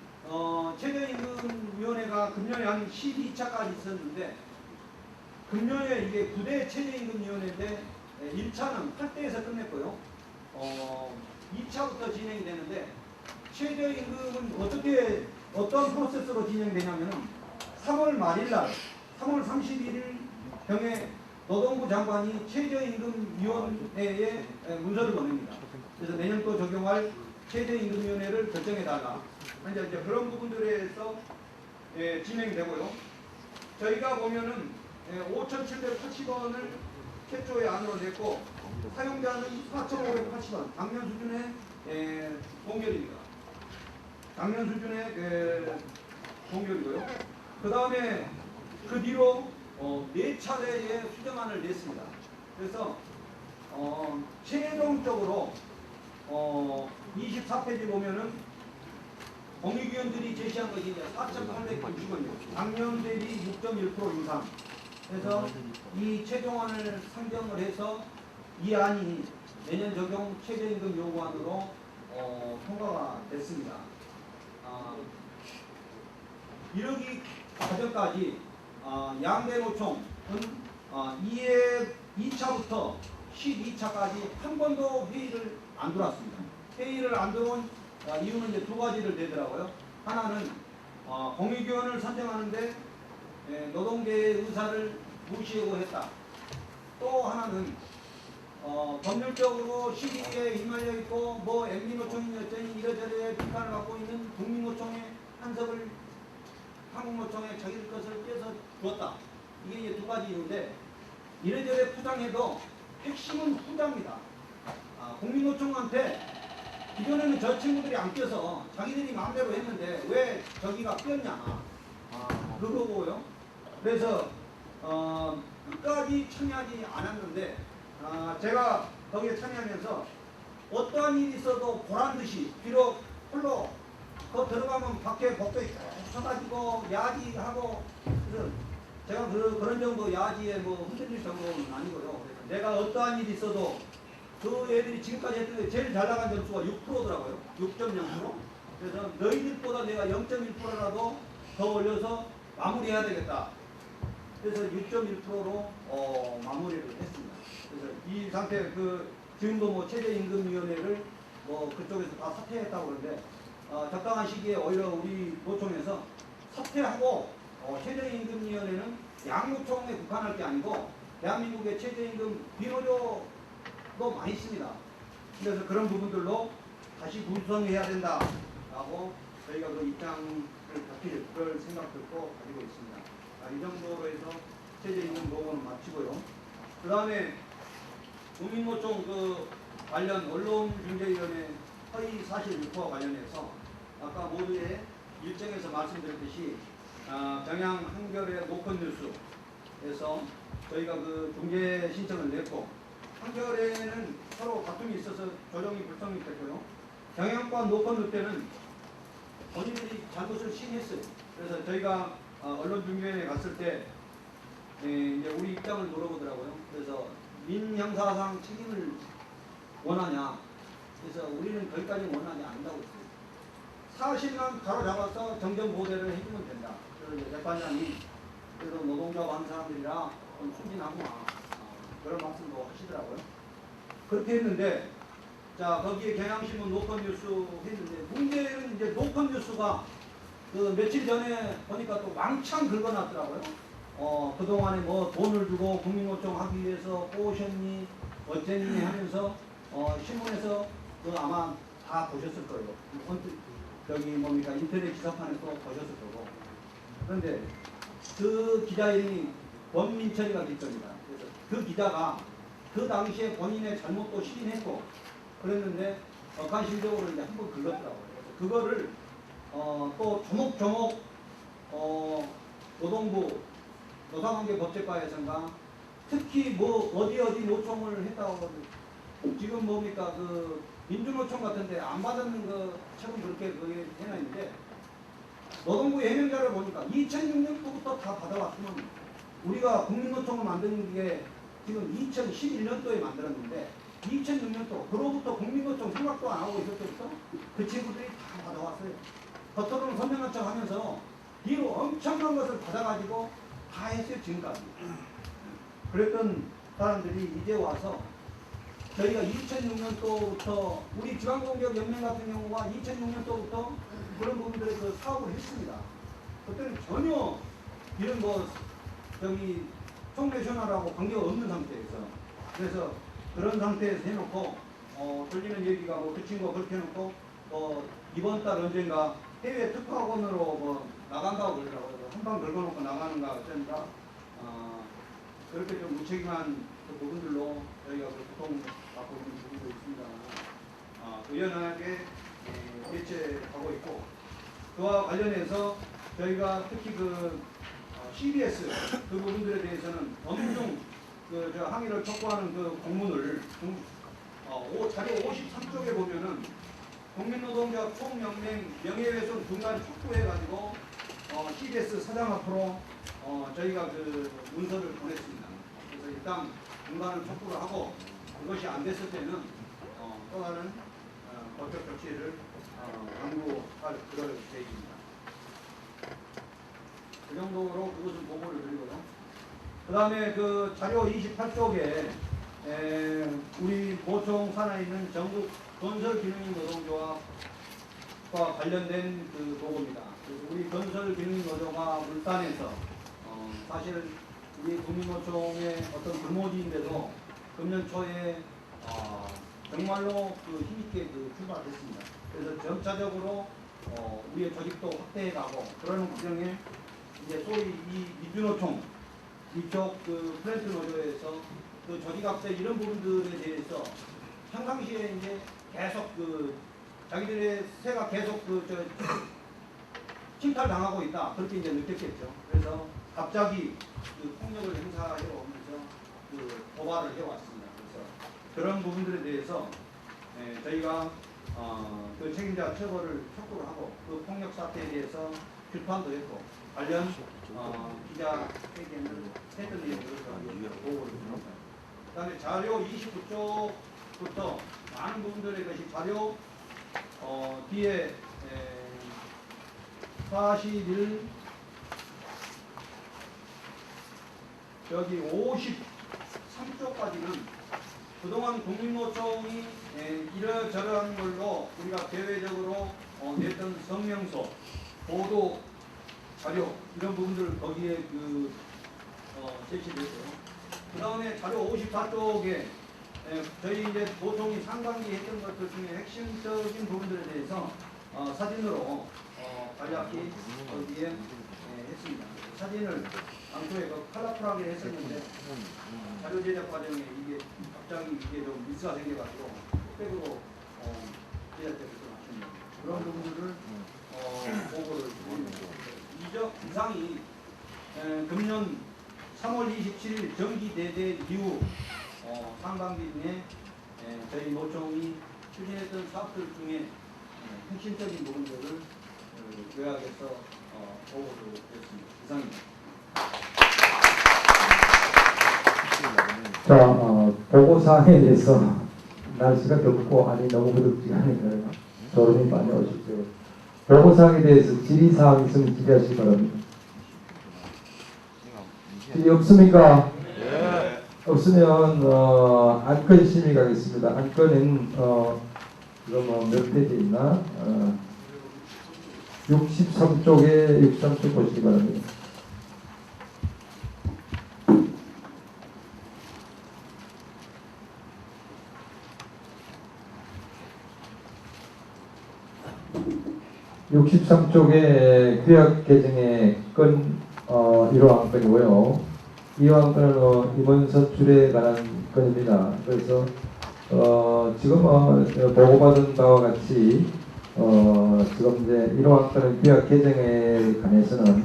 최저임금위원회가 금년에 한 12차까지 있었는데 금년에 이게 9대 최저임금위원회인데 1차는 8대에서 끝냈고요. 2차부터 진행이 되는데 최저임금은 어떤 프로세스로 진행되냐면은 3월 말일날 3월 31일 경에 노동부 장관이 최저임금위원회에 문서를 보냅니다. 그래서 내년 또 적용할 최저임금위원회를 결정해달라. 이제 그런 부분들에서 진행되고요. 저희가 보면은 5,780원을 최초의 안으로 냈고 사용자는 4,580원 작년 수준의 동결입니다. 작년 수준의 동결이고요. 그 다음에 그 뒤로 4차례의 수정안을 냈습니다. 그래서 최종적으로 24페이지 보면은 공익위원들이 제시한 것이 이제 4,890원이에요. 작년 대비 6.1% 인상. 그래서 이 최종안을 상정을 해서 이 안이 내년 적용 최저임금 요구안으로 통과가 됐습니다. 이러기 과정까지 양대 노총은 2차부터 12차까지 한 번도 회의를 안 들어왔습니다. 회의를 안 들어온 이유는 이제 두 가지를 되더라고요. 하나는 공익위원을 선정하는데 노동계의 의사를 무시하고 했다. 또 하나는 법률적으로 시기에 휘말려 있고 뭐 MB노총이 어쩌니 이러저러 비판을 받고 있는 국민노총의 한석을 한국노총에 자기들 것을 떼서 주었다. 이게 이제 두 가지 이유인데 이래저래 포장해도 핵심은 후자입니다. 국민노총한테 기존에는 저 친구들이 안 껴서 자기들이 마음대로 했는데 왜 저기가 꼈냐. 그거고요. 그래서 끝까지 참여하지 않았는데 제가 거기에 참여하면서 어떠한 일이 있어도 보란듯이 비록 홀로 들어가면 밖에 복도에 쭉 서가지고 야지하고 그래서 제가 그런 정도 야지에 뭐 흔들릴 정도는 아니고요. 그래서 내가 어떠한 일이 있어도 그 애들이 지금까지 했던 게 제일 잘 나간 점수가 6%더라고요. 6.0%. 그래서 너희들보다 내가 0.1%라도 더 올려서 마무리해야 되겠다. 그래서 6.1%로 마무리를 했습니다. 그래서 이 상태 지금도 뭐 최저임금위원회를 뭐 그쪽에서 다 사퇴했다고 그러는데 적당한 시기에 오히려 우리 노총에서 사퇴하고 최저임금위원회는 양노총에 국한할 게 아니고 대한민국의 최저임금 비노조도 많이 있습니다. 그래서 그런 부분들로 다시 구성해야 된다라고 저희가 그 입장을 밝힐 그럴 생각들도 가지고 있습니다. 이 정도로 해서 최저임금 노고는 마치고요. 그 다음에 국민노총 관련 언론중재위원회 허위 사실 유포와 관련해서 아까 모두의 일정에서 말씀드렸듯이 경향 한겨레 노컷뉴스에서 저희가 중재 신청을 냈고 한겨레는 서로 다툼이 있어서 조정이 불성립됐고요. 경영권 노건도 때는 본인들이 잘못을 시인했어요. 그래서 저희가 언론중재위원회 갔을 때 이제 우리 입장을 물어보더라고요. 그래서 민형사상 책임을 원하냐? 그래서 우리는 거기까지 원하지 않는다고 했어요. 사실만 가로잡아서 정정보대를 해주면 된다. 그래서 이제 재판장이 그래서 노동조합 하는 사람들이라 좀 추진하구나 그런 말씀도 하시더라고요. 그렇게 했는데 자 거기에 경향신문 노컷뉴스 했는데 문제는 이제 노컷뉴스가 그 며칠 전에 보니까 또 왕창 긁어놨더라고요. 그동안에 뭐 돈을 주고 국민노총 하기 위해서 꼬셨니 어쨌니 하면서 신문에서 그 아마 다 보셨을 거예요. 저기 뭡니까 인터넷 기사판에서 보셨을 거고. 그런데 그 기자 이름이 권민철이가 기자입니다. 그래서 그 기자가 그 당시에 본인의 잘못도 시인했고 그랬는데 객관식적으로 이제 한번 긁었더라고요. 그래서 그거를 또 조목조목 노동부 노사관계법제과에서인가 특히 뭐 어디 노총을 했다고 지금 뭡니까 그 민주노총 같은데 안 받았는 거 최근 그렇게 그게 해놨는데 노동부 예명자를 보니까 2006년도부터 다 받아왔으면 우리가 국민노총을 만드는 게 지금 2011년도에 만들었는데 2006년도 그로부터 국민노총 생각도 안 하고 있을 때부터 그 친구들이 다 받아왔어요. 겉으로는 선명한 척 하면서 뒤로 엄청난 것을 받아가지고 다 했어요 지금까지. 그랬던 사람들이 이제 와서 저희가 2006년도부터 우리 지방공격연맹 같은 경우가 2006년도부터 그런 부분들에 그 사업을 했습니다. 그때는 전혀 이런 뭐 저기 총매션하라고 관계가 없는 상태에서 그래서 그런 상태에서 해놓고 들리는 얘기가 뭐 그 친구가 그렇게 해놓고 이번 달 언젠가 해외 특파원으로 뭐 나간다고 그러더라고요. 한방 긁어놓고 나가는가 어쩐가 그렇게 좀 무책임한 그 부분들로 저희가 그 고통받고 있는 부분도 있습니다. 의연하게 대처하고 있고 그와 관련해서 저희가 특히 그 CBS 그 부분들에 대해서는 엄중 그 항의를 촉구하는 그 공문을 자료 53쪽에 보면은 국민노동조합 총연맹 명예훼손 중단 촉구해가지고 CBS 사장 앞으로 저희가 그 문서를 보냈습니다. 그래서 일단 중단을 촉구를 하고 그것이 안 됐을 때는 또 다른 법적 조치를 강구할 그럴 계획입니다. 그 정도로 그것은 보고를 드리고요. 그 다음에 그 자료 28쪽에 우리 모총 산하에 있는 전국 건설기능인 노동조합과 관련된 그 보고입니다. 그래서 우리 건설기능인 노조가 울산에서 사실 우리 국민노총의 어떤 근무지인데도 금년 초에 정말로 그 힘있게 그 출발했습니다. 그래서 점차적으로 우리의 조직도 확대해가고 그러는 과정에 이제 소위 이 민주노총 이쪽 그 플랜트 노조에서 그 조직 확대 이런 부분들에 대해서 평상시에 이제 계속 그 자기들의 세가 계속 침탈당하고 있다 그렇게 이제 느꼈겠죠. 그래서 갑자기 그 폭력을 행사해 오면서 그 도발을 해왔습니다. 그래서 그런 부분들에 대해서 저희가 그 책임자 처벌을 촉구를 하고 그 폭력 사태에 대해서 규탄도 했고 관련 기자회견을 했던 내용을 보고를 드립니다. 그 다음에 자료 29쪽부터 많은 부분들의 것이 자료 뒤에 41 여기 53쪽까지는 그동안 국민노총이 이러저러한 걸로 우리가 대외적으로 냈던 성명서, 보도 자료 이런 부분들 거기에 그 제시됐어요. 그 다음에 자료 54쪽에 저희 이제 노총이 상반기 했던 것들 중에 핵심적인 부분들에 대해서 사진으로 간략히 거기에 했습니다. 사진을 당초에 그 컬러풀하게 했었는데 자료 제작 과정에 이게 갑자기 이게 좀 미스가 생겨가지고 백으로 제작되고 있습니다. 그런 부분들을 보고를 드립니다. 이상이 금년 3월 27일 정기대대 이후 상반기 중에 저희 노총이 추진했던 사업들 중에 핵심적인 부분들을 요약해서 보고를 드렸습니다. 이상입니다. 자, 보고사항에 대해서 날씨가 덥고 아니 너무 그득지가니까요. 졸음이 많이 오시죠. 보고사항에 대해서 질의사항 있으면 질의하시기 바랍니다. 질의 없습니까? 예. 없으면 안건 심의 가겠습니다. 안건은 이거 몇 페이지 있나? 63쪽에 63쪽 보시기 바랍니다. (63쪽에) 규약 개정의 건 1호 안건이고요. 2호 안건은 임원 선출에 관한 건입니다. 그래서 지금 보고받은 바와 같이 지금 이제 1호 안건은 규약 개정에 관해서는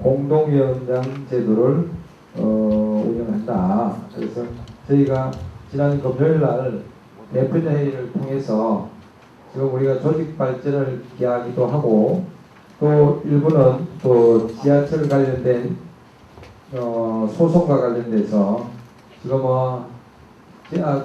공동위원장 제도를 운영한다. 그래서 저희가 지난 금요일 날 대표자 회의를 통해서 지금 우리가 조직 발전을 기하기도 하고 또 일부는 또 지하철 관련된 소송과 관련돼서 지금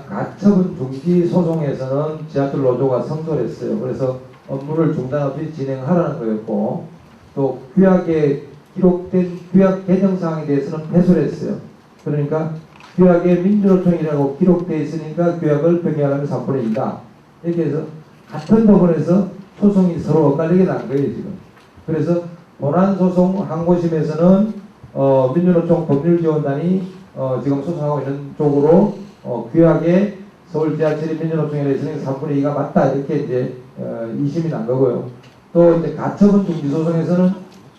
가처분 중지 소송에서는 지하철 노조가 성소를 했어요. 그래서 업무를 중단 없이 진행하라는 거였고 또 규약에 기록된 규약 개정 사항에 대해서는 패소를 했어요. 그러니까 규약에 민주노총이라고 기록되어 있으니까 규약을 변경하면 3분의 2다. 이렇게 해서 같은 부분에서 소송이 서로 엇갈리게 난 거예요, 지금. 그래서 본안소송 항고심에서는 민주노총 법률지원단이 지금 소송하고 있는 쪽으로 규약에 서울지하철이 민주노총에 대해서는 3분의 2가 맞다 이렇게 이제 2심이 난 거고요. 또 이제 가처분 중지 소송에서는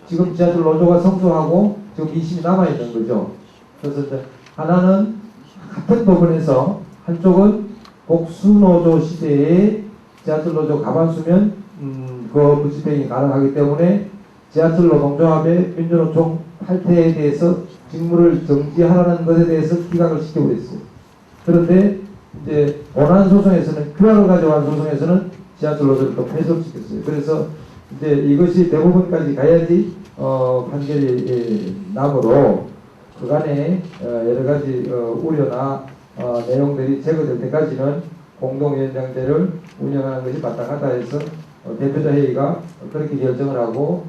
지금 지하철 노조가 성소하고 지금 2심이 남아 있는 거죠. 그래서 이제 하나는 같은 부분에서 한쪽은 복수노조 시대에 지하철 노조 가반수면 그 업무 집행이 가능하기 때문에 지하철 노동조합의 민주노총 탈퇴에 대해서 직무를 정지하라는 것에 대해서 기각을 시켜버렸어요. 그런데 이제 본안 소송에서는 규약을 가져간 소송에서는 지하철 노조를 또 패소시켰어요. 그래서 이제 이것이 대법원까지 가야지 판결이 나므로 그간에 여러 가지 우려나 내용들이 제거될 때까지는 공동위원장제를 운영하는 것이 마땅하다 해서 대표자 회의가 그렇게 결정을 하고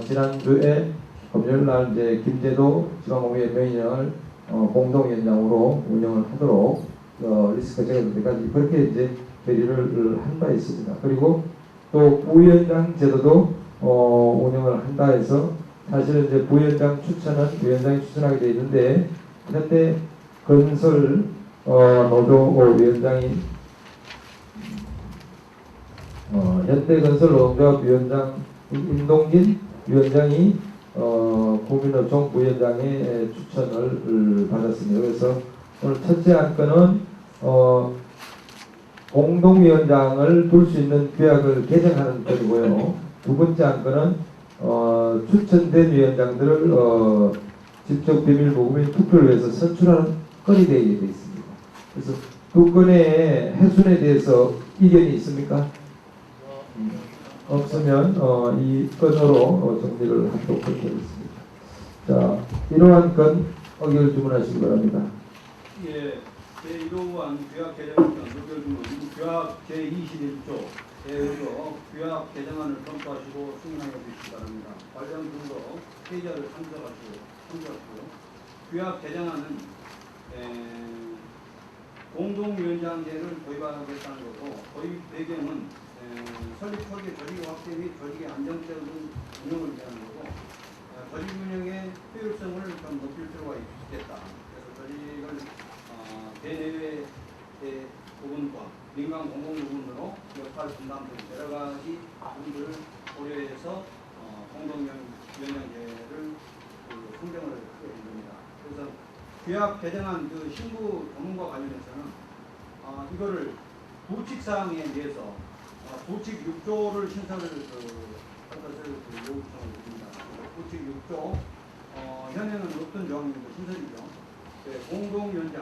지난주에 금요일날 이제 김재도 지방공무위원장을 공동위원장으로 운영을 하도록 리스크가 제거될 때까지 그렇게 이제 결의를 한 바 있습니다. 그리고 또 부위원장 제도도 운영을 한다 해서 사실은 이제 부위원장 추천은 위원장이 추천하게 되어 있는데 현대 건설 노조 위원장이 현대건설 노동조합 위원장 임동진 위원장이 국민노총 부위원장의 추천을 받았습니다. 그래서 오늘 첫째 안건은 공동위원장을 둘 수 있는 규약을 개정하는 건이고요. 두 번째 안건은 추천된 위원장들을 직접 비밀 모금인 투표를 위해서 선출하는 건이 되어 있습니다. 그래서 두 건의 해순에 대해서 이견이 있습니까? 없으면 이 건으로 정리를 하도록 하겠습니다. 자, 이러한 건 의결 주문하시기 바랍니다. 예, 제1호안 규약 개정안 의결 주문 규약 제21조에 의거 규약 개정안을 검토하시고 승인하여 주시기 바랍니다. 관련 분도 회의자를 참석하시고요. 규약 개정안은 공동위원장제를 도입하겠다는 거고 도입 배경은 설립 초기 조직 확대 및 조직의 안정적인 운영을 위한 거고 조직 운영의 효율성을 좀 높일 필요가 있겠다. 그래서 조직을 대내외의 부분과 민간 공공 부분으로 역할 분담 등 여러 가지 부분들을 고려해서 공동위원장제를 선정을 하게 된 겁니다. 그래서 규약 개정안 신부 조문과 관련해서는 이거를 부칙사항에 대해서 부칙 6조를 신설을 한 것을 요구청을 드립니다. 부칙 6조 현행은 없던 조항입니다. 신설이죠. 네, 공동위원장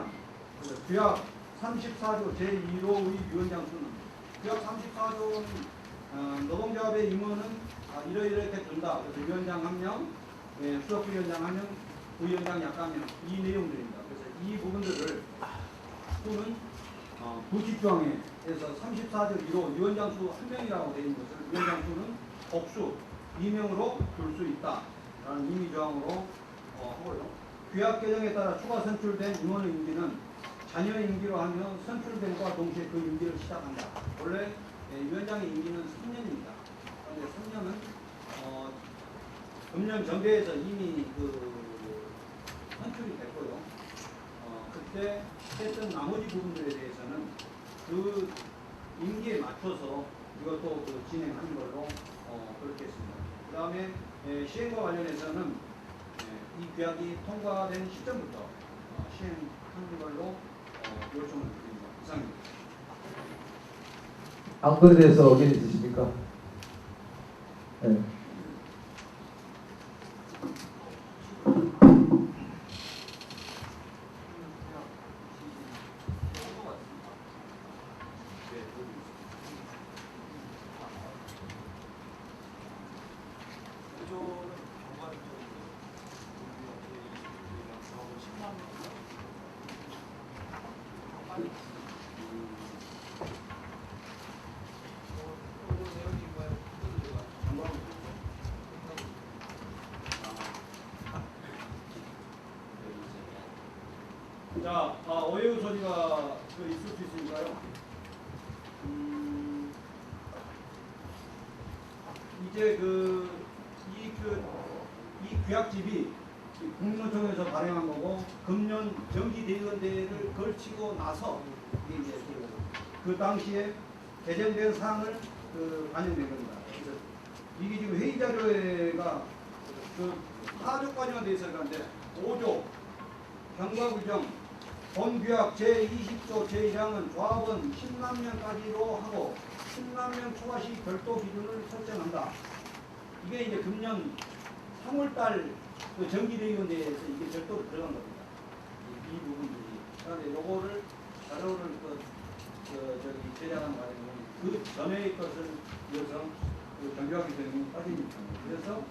규약 34조 제1호의 위원장 수는 규약 34조는 노동조합의 임무는 이렇게 준다. 그래서 위원장 1명, 수석부위원장 1명, 부위원장 약 1명 이 내용들입니다. 그래서 이 부분들을 또는 부집조항에서 34절 1호 위원장 수 1명이라고 되어 있는 것을 위원장 수는 복수 2명으로 줄 수 있다라는 임의조항으로 하고요. 규약 개정에 따라 추가 선출된 임원의 임기는 자녀 임기로 하면 선출됨과 동시에 그 임기를 시작한다. 원래 위원장의 임기는 3년입니다. 그런데 3년은 금년 정대에서 이미 선출이 됐고요. 그때 했던 나머지 부분들에 대해서는 그 임기에 맞춰서 이것도 진행하는 걸로 그렇게 했습니다. 그 다음에 시행과 관련해서는 이 규약이 통과된 시점부터 시행하는 걸로 요청을 드립니다. 이상입니다. 안건에 대해서 의견 있으십니까? 네. 자, 오해의 소지가 있을 수 있으니까요. 이제 이 규약집이 국민노총에서 발행한 거고 금년 정기대의원대회를 걸치고 나서 이제 그 당시에 개정된 사항을 반영된 겁니다. 그래서 이게 지금 회의 자료가 하조 과정에 대해서 그런데 5조 경과 규정 본규약 제20조 제1항은 조합원 10만 명까지로 하고 10만 명 초과 시 별도 기준을 설정한다. 이게 이제 금년 3월달 정기대의원대회에서 이게 별도로 들어간 겁니다. 이 부분들이. 그런데 요거를 자료를 제작하는 과정은 그 전의 것을 이어서 정규화 규정이 빠집니다. 그래서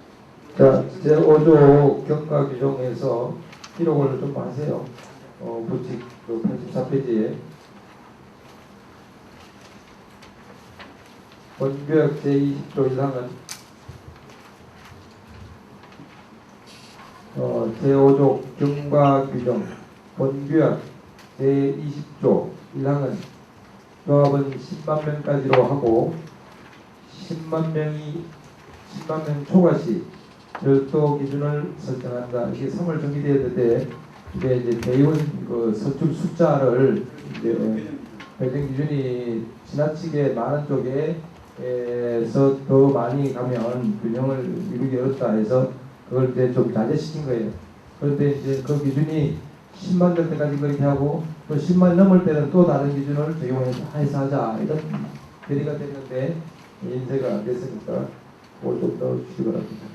자, 제5조 경과 규정에서 기록을 좀 하세요. 부칙 84페이지에 본규약 제20조 1항은 제5조 경과 규정 본규약 제20조 1항은 조합은 10만 명까지로 하고 10만 명 초과 시 별도 기준을 설정한다. 이게 3월 정기대회 때 이제 대의원 선출 숫자를 이제 배정 기준이 지나치게 많은 쪽에서 더 많이 가면 균형을 이루기 어렵다 해서 그걸 이제 좀 자제시킨 거예요. 그런데 이제 그 기준이 10만 될 때까지 그렇게 하고 또 10만 넘을 때는 또 다른 기준을 적용해서 하자 이런 결의가 됐는데 인쇄가 안 됐으니까 그걸 좀 넣어주시기 바랍니다.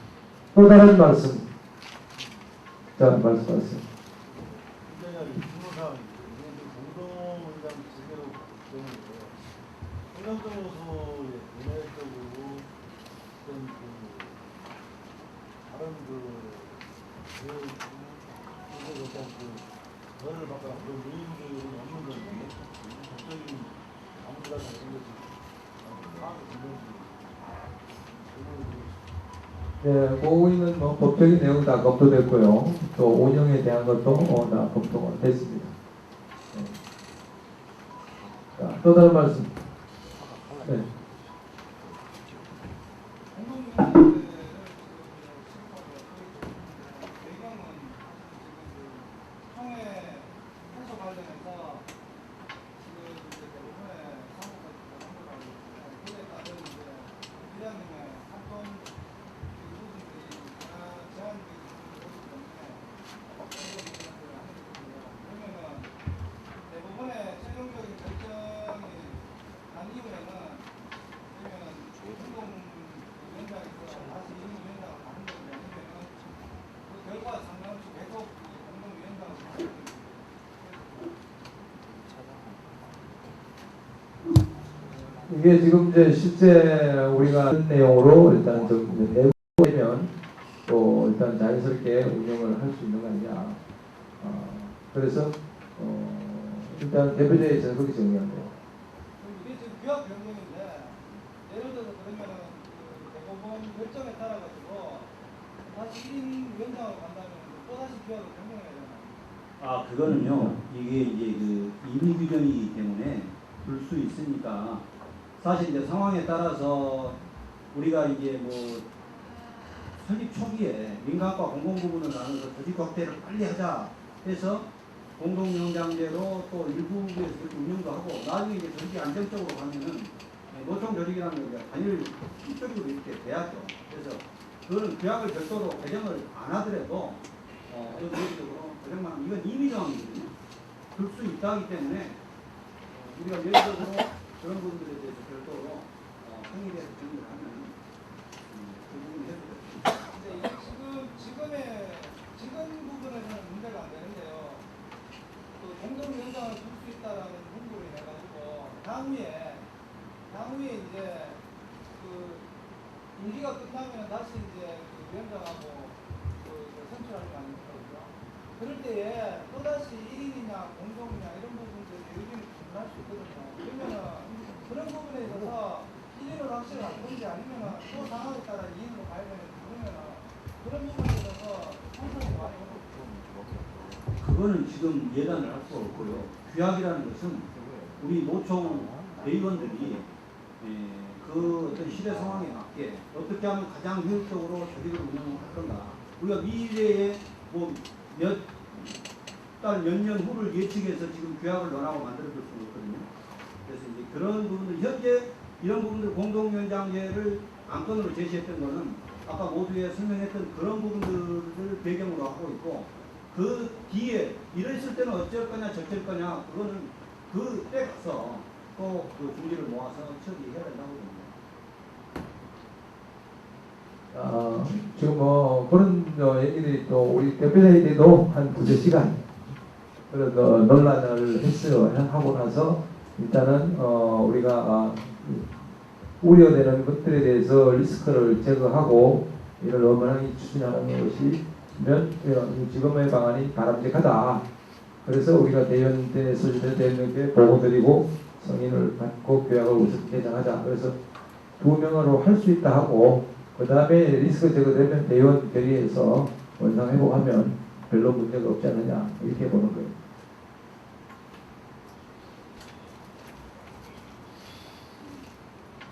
또 다른 말씀. 자, 말씀하세요. 행정적으로서의 문화적으로 어떤 다른 저를 바꿔 그런 의인들은 없는 건데 법적인 아무리가 다른 것이 파악이 되는지 네, 고의는 뭐 법적인 내용 다 검토됐고요. 또 운영에 대한 것도 다 검토가 됐습니다. 네. 자, 또 다른 말씀. 네. 대부분의 최종적인 결정이 난 이후에는 이게 지금 이제 실제 우리가 한 내용으로 일단 좀 내부되면 또 일단 자연스럽게 운영을 할 수 있는 거 아니냐. 그래서 일단 대표자에서 그렇게 정리한 거예요. 이게 지금 규약 변경인데 예를 들어서 그러면은 그 대법원 결정에 따라 가지고 다시 1인 위원장으로 간다면 또 다시 규약을 변경해야 되나요? 그거는요. 이게 이제 그 임의 규정이기 때문에 볼 수 있으니까 사실 이제 상황에 따라서 우리가 이제 뭐 설립 초기에 민간과 공공 부분을 나눠서 조직 확대를 빨리 하자 해서 공동위원장제로 또 일부에서 그렇게 운영도 하고 나중에 이제 조직이 안정적으로 가면은 노총 조직이라는 게 단일 일적으로 이렇게 돼야죠. 그래서 그거는 규약을 별도로 개정을 안 하더라도 의무적으로 개정만 이건 임의 조항이거든요. 그럴 수 있다 하기 때문에 우리가 예외적으로 그런 부분들에 대해서 별도로 항의대에서 정리를 하면 그 부분이 해소됩니다. 근데 이게 지금 부분에서는 문제가 안 되는데요. 그 공동위원장을 둘 수 있다라는 문구를 해가지고 향후에 이제 그 임기가 끝나면 다시 이제 그 위원장하고 그 선출하는 거 아닙니까? 그죠? 그럴 때에 또다시 1인이냐 공동이냐 이런 부분들이 의견이 분분할 수 있거든요. 그러면은 그런 부분에 있어서 1인으로 확실히 할 건지 아니면은 또 상황에 따라 2인으로 가야 되는지 그러면은 그런 부분에 있어서 상상이 많이 어렵죠. 그거는 지금 예단을 할 수 없고요. 규약이라는 것은 우리 노총 대의원들이 그 어떤 시대 상황에 맞게 어떻게 하면 가장 효율적으로 조직을 운영을 할 건가. 우리가 미래에 뭐 몇 달, 몇 년 후를 예측해서 지금 규약을 논하고 만들어줄 수는 없거든요. 그래서 이제 그런 부분들, 현재 이런 부분들 공동위원장제를 안건으로 제시했던 거는 아까 모두에 설명했던 그런 부분들을 배경으로 하고 있고 그 뒤에 이랬을 때는 어쩔 거냐 저쩔 거냐 그거는 그때 가서 또 그 중지를 모아서 처리해야 된다고 봅니다. 지금 뭐 그런 얘기들이 또 우리 대표자들도 한 두세 시간 그런 논란을 하고 나서 일단은 우리가 우려되는 것들에 대해서 리스크를 제거하고 이를 엄연하게 추진하는 것이면 지금의 방안이 바람직하다. 그래서 우리가 대의원대에서 대의원에게 보고드리고 성인을 받고 규약을 우선 개정하자. 그래서 2명으로 할 수 있다 하고 그 다음에 리스크 제거되면 대의원 결의해서 원상 회복하면 별로 문제가 없지 않느냐 이렇게 보는 거예요.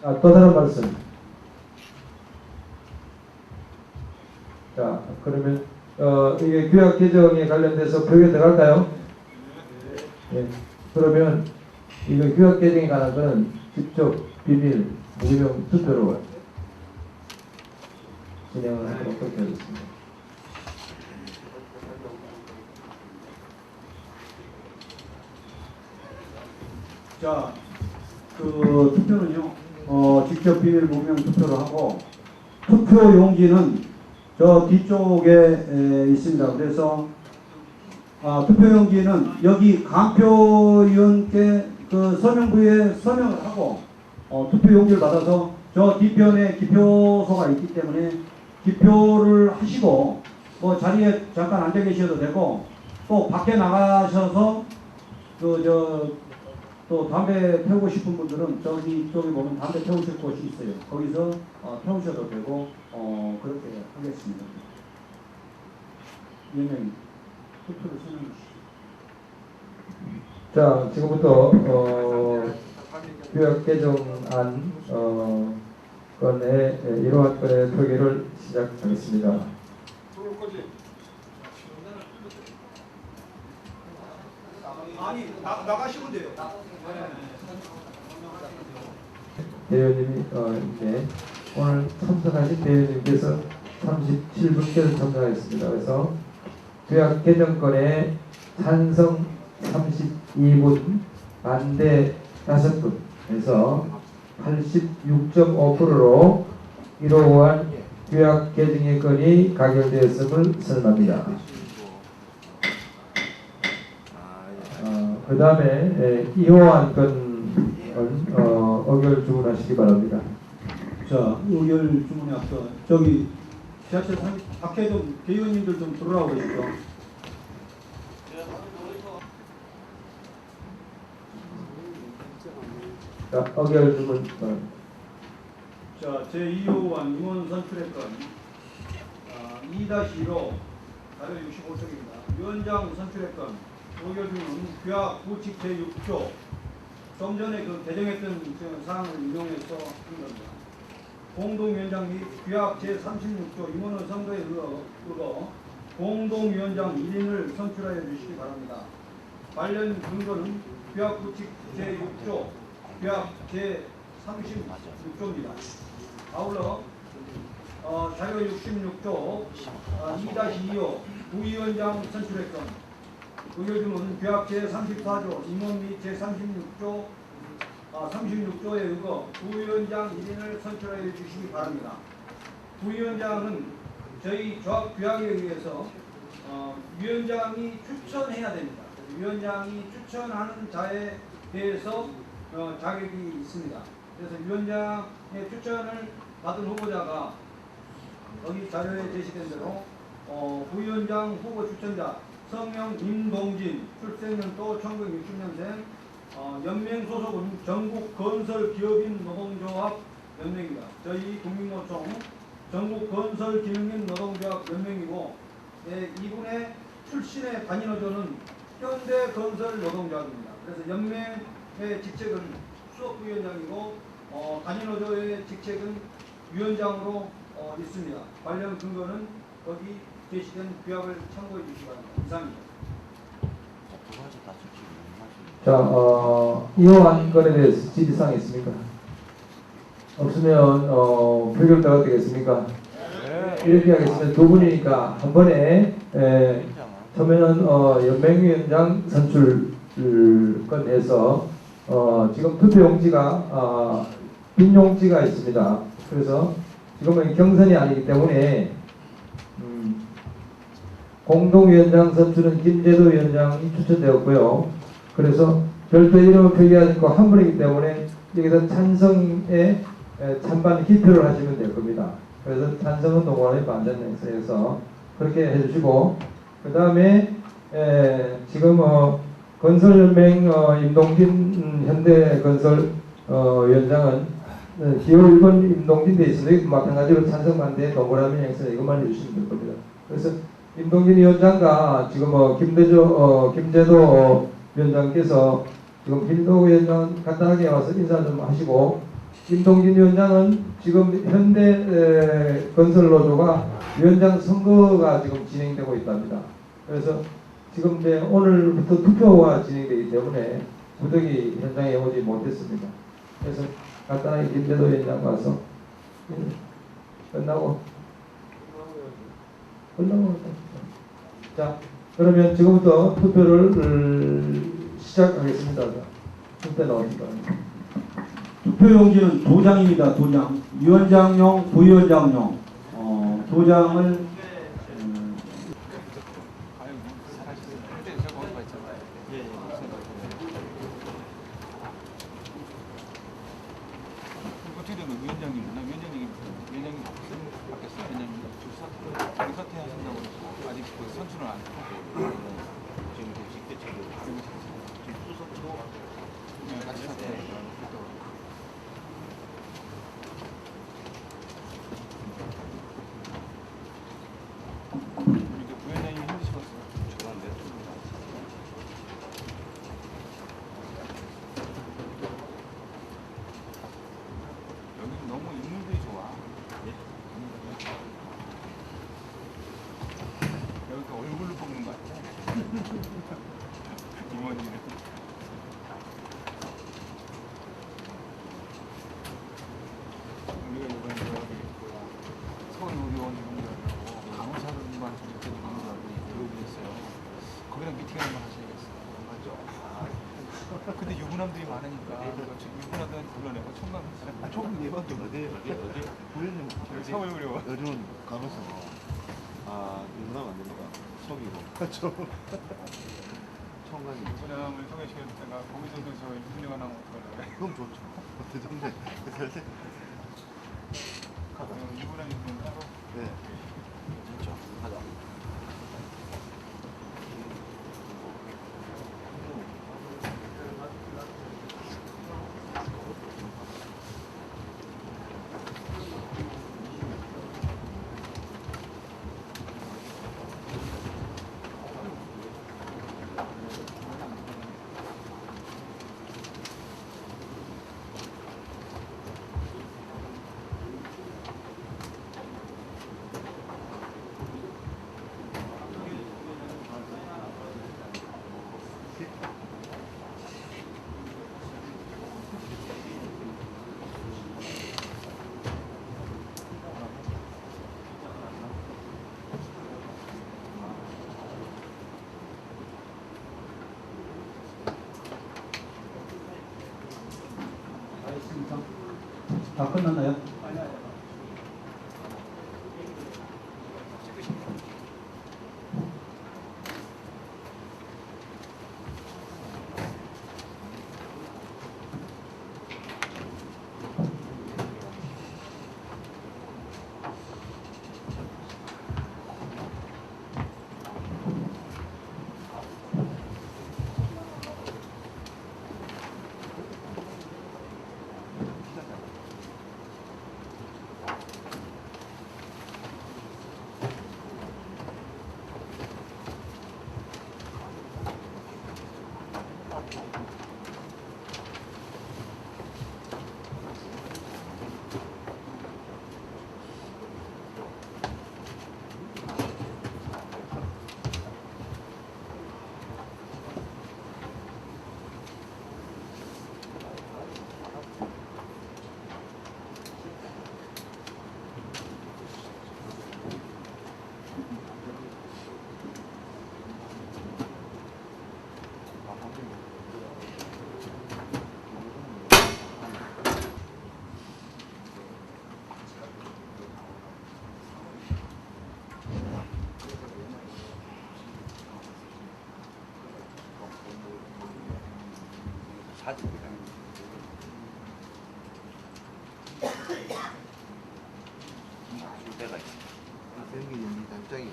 자, 또 다른 말씀. 자, 그러면 이게 규약 개정에 관련돼서 표결 들어갈까요? 네. 그러면 이거 규약 개정에 관한 거는 직접 비밀 무기명 투표로 진행을 하도록 그렇게 하겠습니다. 자, 그 투표는요, 직접 비밀 무명 투표를 하고 투표 용지는 저 뒤쪽에 있습니다. 그래서 투표 용지는 여기 간표위원께 그 서명부에 서명을 하고 투표 용지를 받아서 저 뒤편에 기표소가 있기 때문에 기표를 하시고 뭐 자리에 잠깐 앉아 계셔도 되고 또 밖에 나가셔서 또 담배 태우고 싶은 분들은 저기 보면 담배 태우실 곳이 있어요. 거기서 태우셔도 되고 그렇게 하겠습니다. 예명 투표를 진행해 주시죠. 자, 지금부터 규약 개정안 건의 이러한 건의 표기를 시작하겠습니다. 아니 나가시면 돼요. 대의원님이 네, 오늘 참석하신 대의원님께서 37분께서 참석하셨습니다. 그래서 규약 개정권에 찬성 32분, 반대 5분 해서 86.5%로 이러한 규약 개정의 건이 가결되었음을 선언합니다. 그 다음에 이호안 건은 의결 주문하시기 바랍니다. 자, 의결 주문에 앞서 저기 지하철 밖에 좀 대의원님들 좀 들어오고 계시죠. 자, 의결 주문 바랍니다. 자, 제2호원 임원 선출의 건 2-1호 자료 65쪽입니다. 위원장 선출의 건 의결 주문은 규약 구칙 제6조 좀 전에 그 개정했던 사항을 인용해서 한 겁니다. 공동위원장 및 규약 제36조 임원의 선거에 의거 공동위원장 1인을 선출하여 주시기 바랍니다. 관련 근거는 규약 구칙 제6조, 규약 제36조입니다. 아울러 자료 66조 2-2호 부위원장 선출의 건 의결주문 규약 제34조 임원 및 제36조 36조에 의거 부위원장 1인을 선출하여 주시기 바랍니다. 부위원장은 저희 조합 규약에 의해서 위원장이 추천해야 됩니다. 위원장이 추천하는 자에 대해서 자격이 있습니다. 그래서 위원장의 추천을 받은 후보자가 여기 자료에 제시된 대로 부위원장 후보 추천자 성명 임동진 출생연도 1960년생 연맹 소속은 전국건설기업인 노동조합 연맹입니다. 저희 국민노총 전국건설기능인 노동조합 연맹이고 이분의 출신의 단위노조는 현대건설노동조합입니다. 그래서 연맹의 직책은 수석부위원장이고 단위노조의 직책은 위원장으로 있습니다. 관련 근거는 거기 제시된 규약을 참고해 주시기 바랍니다. 이상입니다. 자, 이호한 건에 대해서 질의사항 있습니까? 없으면 표결대가 되겠습니까? 이렇게 하겠습니다. 두 분이니까 한 번에 처음에는 연맹위원장 선출 건에서 지금 투표용지가 빈 용지가 있습니다. 그래서 지금은 경선이 아니기 때문에 공동위원장 선출은 김재도 위원장이 추천되었고요. 그래서 별도의 이름을 표기하지 않고 한 분이기 때문에 여기서 찬성에 찬반 기표를 하시면 될 겁니다. 그래서 찬성은 동원의 반전에서 그렇게 해주시고 그 다음에 지금 건설연맹 임동진 현대건설 위원장은 기호 1번 임동진 돼 있습니다. 마찬가지로 찬성 반대 동그라미 행사 이것만 해주시면 될 겁니다. 그래서 임동진 위원장과 지금 김재도 위원장께서 지금 김도 위원장 간단하게 와서 인사 좀 하시고 임동진 위원장은 지금 현대 건설노조가 위원장 선거가 지금 진행되고 있답니다. 그래서 지금 이제 오늘부터 투표가 진행되기 때문에 부득이 현장에 오지 못했습니다. 그래서 간단하게 김재도 위원장 와서 끝나고 자, 그러면 지금부터 투표를 시작하겠습니다. 투표 나오시기 바랍니다. 투표용지는 2장입니다. 2장. 위원장용, 부위원장용. 2장을 어떻게 되면 위원장님이나 위원장님 바뀌었어요. 왜냐면 자기 사퇴하신다고 해서 아직 그 선출을 안 했고 지금 직대체로 지금 수석도 같이 사퇴하고 이제 부위원장님 힘드시겠어요. 여기는 너무 인물들이 좋아. 여기서 얼굴을 뽑는 거 같아. 임원이는. 우리가 이번에 저기 서울의료원 연구하고 간호사들만 이렇게 연구하고 들어오고 있어요. 거기랑 미팅 한번 하셔야겠어요. 맞죠? 근데 유부남들이 많으니까 지금 유부남들은 불러내고 총각 총 예밖에 어디 부위원님 서울의료원. 요즘은 간호사 유부남 안 됩니까? 속이고 총각이 유부남을 소개시켜줬다가 거기서도 저 유부녀가 나오면 어떡하려고. 그럼 좋죠. 유부남 있는 따로. 네. 진짜. 가자. 다 끝났나요? 사진. 때가 있어. 연기 연기 단장이야.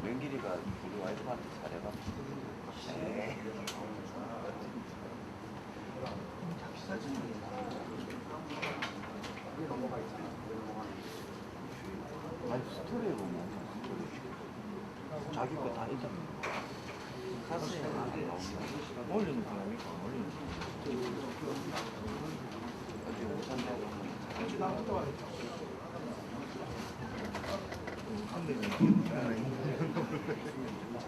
명길이가 우리 와이프한테 잘해봐. 에이. 아니 스토리에 보면 스토리 자기 거 다 있잖아. 사진에 안 나오는 올리는 사람이 안 올리는 아주 우산하고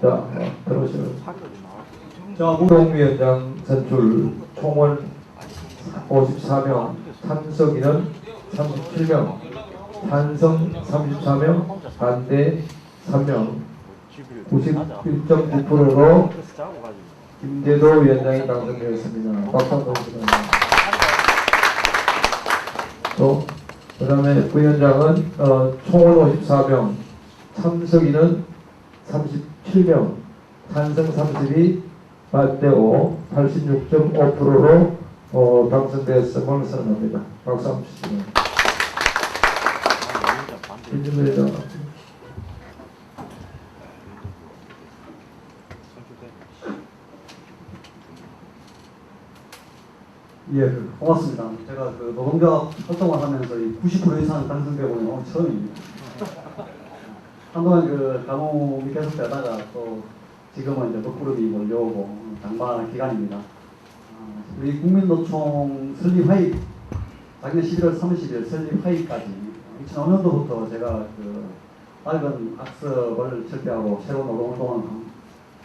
자, 들어오시면. 자, 우동위원장 선출 총원 54명, 참석인은 37명, 찬성 34명, 반대 3명, 91.9%로 김재도 위원장이 당선되었습니다. 박수 한번 부탁드립니다. 또, 그 다음에 부위원장은 총원 54명, 참석인은 37명, 찬성 32, 반대 5, 86.5%로 당선되었음을 선언합니다. 박수 한번 주시기 바랍니다. 김준배장. 예, 고맙습니다. 제가 그 노동조합 활동을 하면서 90% 이상 당선되고 있는 오늘 처음입니다. 한동안 그 가뭄이 계속되다가 또 지금은 이제 먹구름이 몰려오고 장마한 기간입니다. 우리 국민노총 설립 화의 작년 11월 30일 설립 화의까지 2005년도부터 제가 그 밝은 학습을 철폐하고 새로운 노동운동을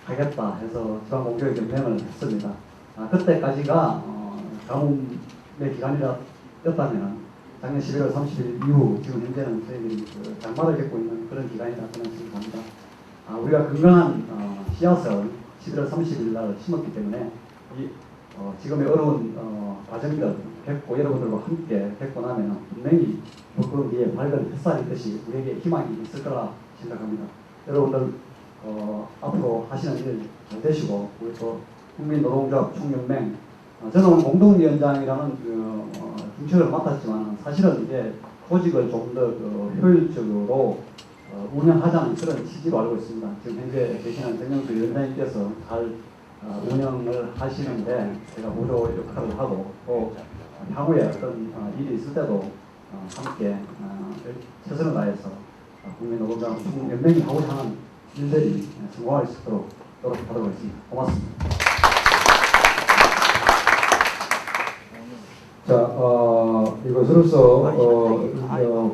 하겠다 해서 지방공조에 경쟁을 했습니다. 그때까지가 가뭄의 기간이었다면 작년 11월 30일 이후 지금 현재는 저희들이 그 장마를 겪고 있는 그런 기간이라 저는 생각합니다. 우리가 건강한 씨앗을 11월 30일 날 심었기 때문에 지금의 어려운 과정들 겪고 여러분들과 함께 겪고 나면 분명히 먹구름 위에 밝은 햇살이 있듯이 우리에게 희망이 있을 거라 생각합니다. 여러분들 앞으로 하시는 일 잘 되시고 우리 또 국민노동조합 총연맹 저는 오늘 공동위원장이라는 중책을 맡았지만 사실은 이게 조직을 좀 더 효율적으로 운영하자는 그런 취지로 알고 있습니다. 지금 현재 계시는 정영수 위원장님께서 잘 운영을 하시는데 제가 보조 역할을 하고 또 향후에 어떤 일이 있을 때도 함께 최선을 다해서 국민노동조합 총연맹이 하고자 하는 일들이 성공할 수 있도록 노력하도록 하겠습니다. 고맙습니다. 자, 이것으로서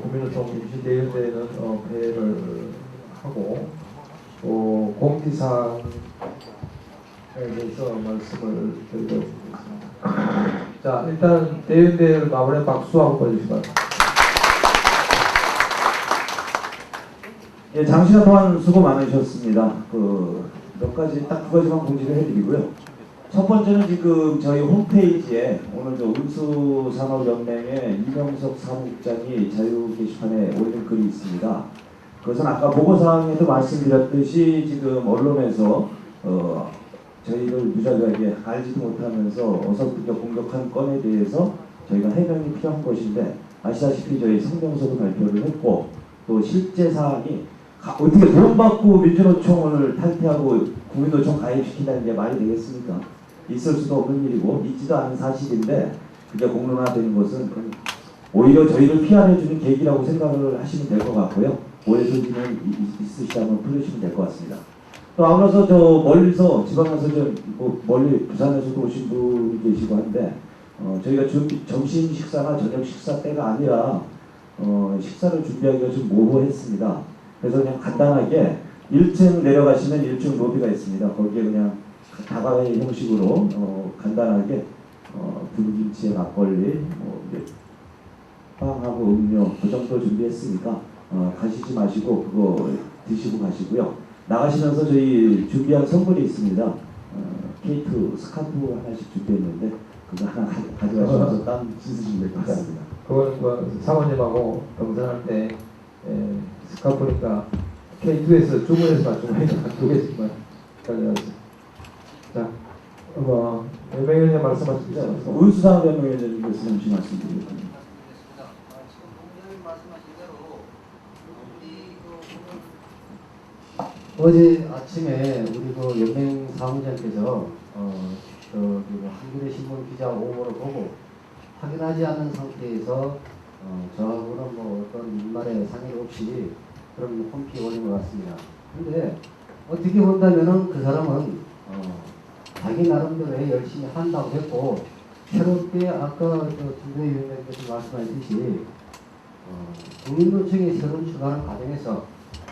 국민노총 임시대의원대회는 폐회를 하고 공지사항에 대해서 말씀을 드리겠습니다. 자, 일단 대의원대회를 마무리해 박수 한번 보여주시기 바랍니다. 예, 장시간 동안 수고 많으셨습니다. 몇 가지 딱 두 가지만 공지를 해드리고요. 첫 번째는 지금 저희 홈페이지에 오늘 운수산업연맹의 이명석 사무국장이 자유 게시판에 올린 글이 있습니다. 그것은 아까 보고사항에도 말씀드렸듯이 지금 언론에서 저희를 무자비하게 알지도 못하면서 어설프게 공격한 건에 대해서 저희가 해명이 필요한 것인데 아시다시피 저희 성명서도 발표를 했고 또 실제 사항이 어떻게 돈 받고 민주노총을 탈퇴하고 국민노총 가입시킨다는 게 말이 되겠습니까? 있을 수도 없는 일이고 있지도 않은 사실인데 그게 공론화되는 것은 오히려 저희를 피하해주는 계기라고 생각을 하시면 될 것 같고요. 오해 소지는 있으시다면 풀으시면 될 것 같습니다. 또 아울러서 멀리서 지방에서 멀리 부산에서도 오신 분이 계시고 한데 저희가 점심 식사나 저녁 식사 때가 아니라 식사를 준비하기가 좀 모호했습니다. 그래서 그냥 간단하게 1층 내려가시면 1층 로비가 있습니다. 거기에 그냥 다과회 형식으로 간단하게 분김치에 막걸리, 빵하고 음료 그 정도 준비했으니까 가시지 마시고 그거 드시고 가시고요. 나가시면서 저희 준비한 선물이 있습니다. 케이크 스카프 하나씩 준비했는데 그거 하나 가져가시면서 땀 씻으시면 될 것 같습니다. 그건 사모님하고 동선할 때 스카프니까 K2에서 주문해서 맞추면 두 개씩만 가져가세요. 자, 연맹위원님 말씀하시죠. 운수산업연맹위원장님께서 잠시 말씀드리겠습니다. 지금 공장님 말씀하신 대로 어제 아침에 우리 연맹 사무장께서 한겨레 신문 기자 오보를 보고 확인하지 않은 상태에서 저하고는 어떤 일말의 상의 없이 그런 홈피 올린 것 같습니다. 근데 어떻게 본다면은 그 사람은 자기 나름대로 열심히 한다고 했고 새롭게 아까 김대희 위원장께서 말씀하셨듯이 국민노총이 새로 출발하는 과정에서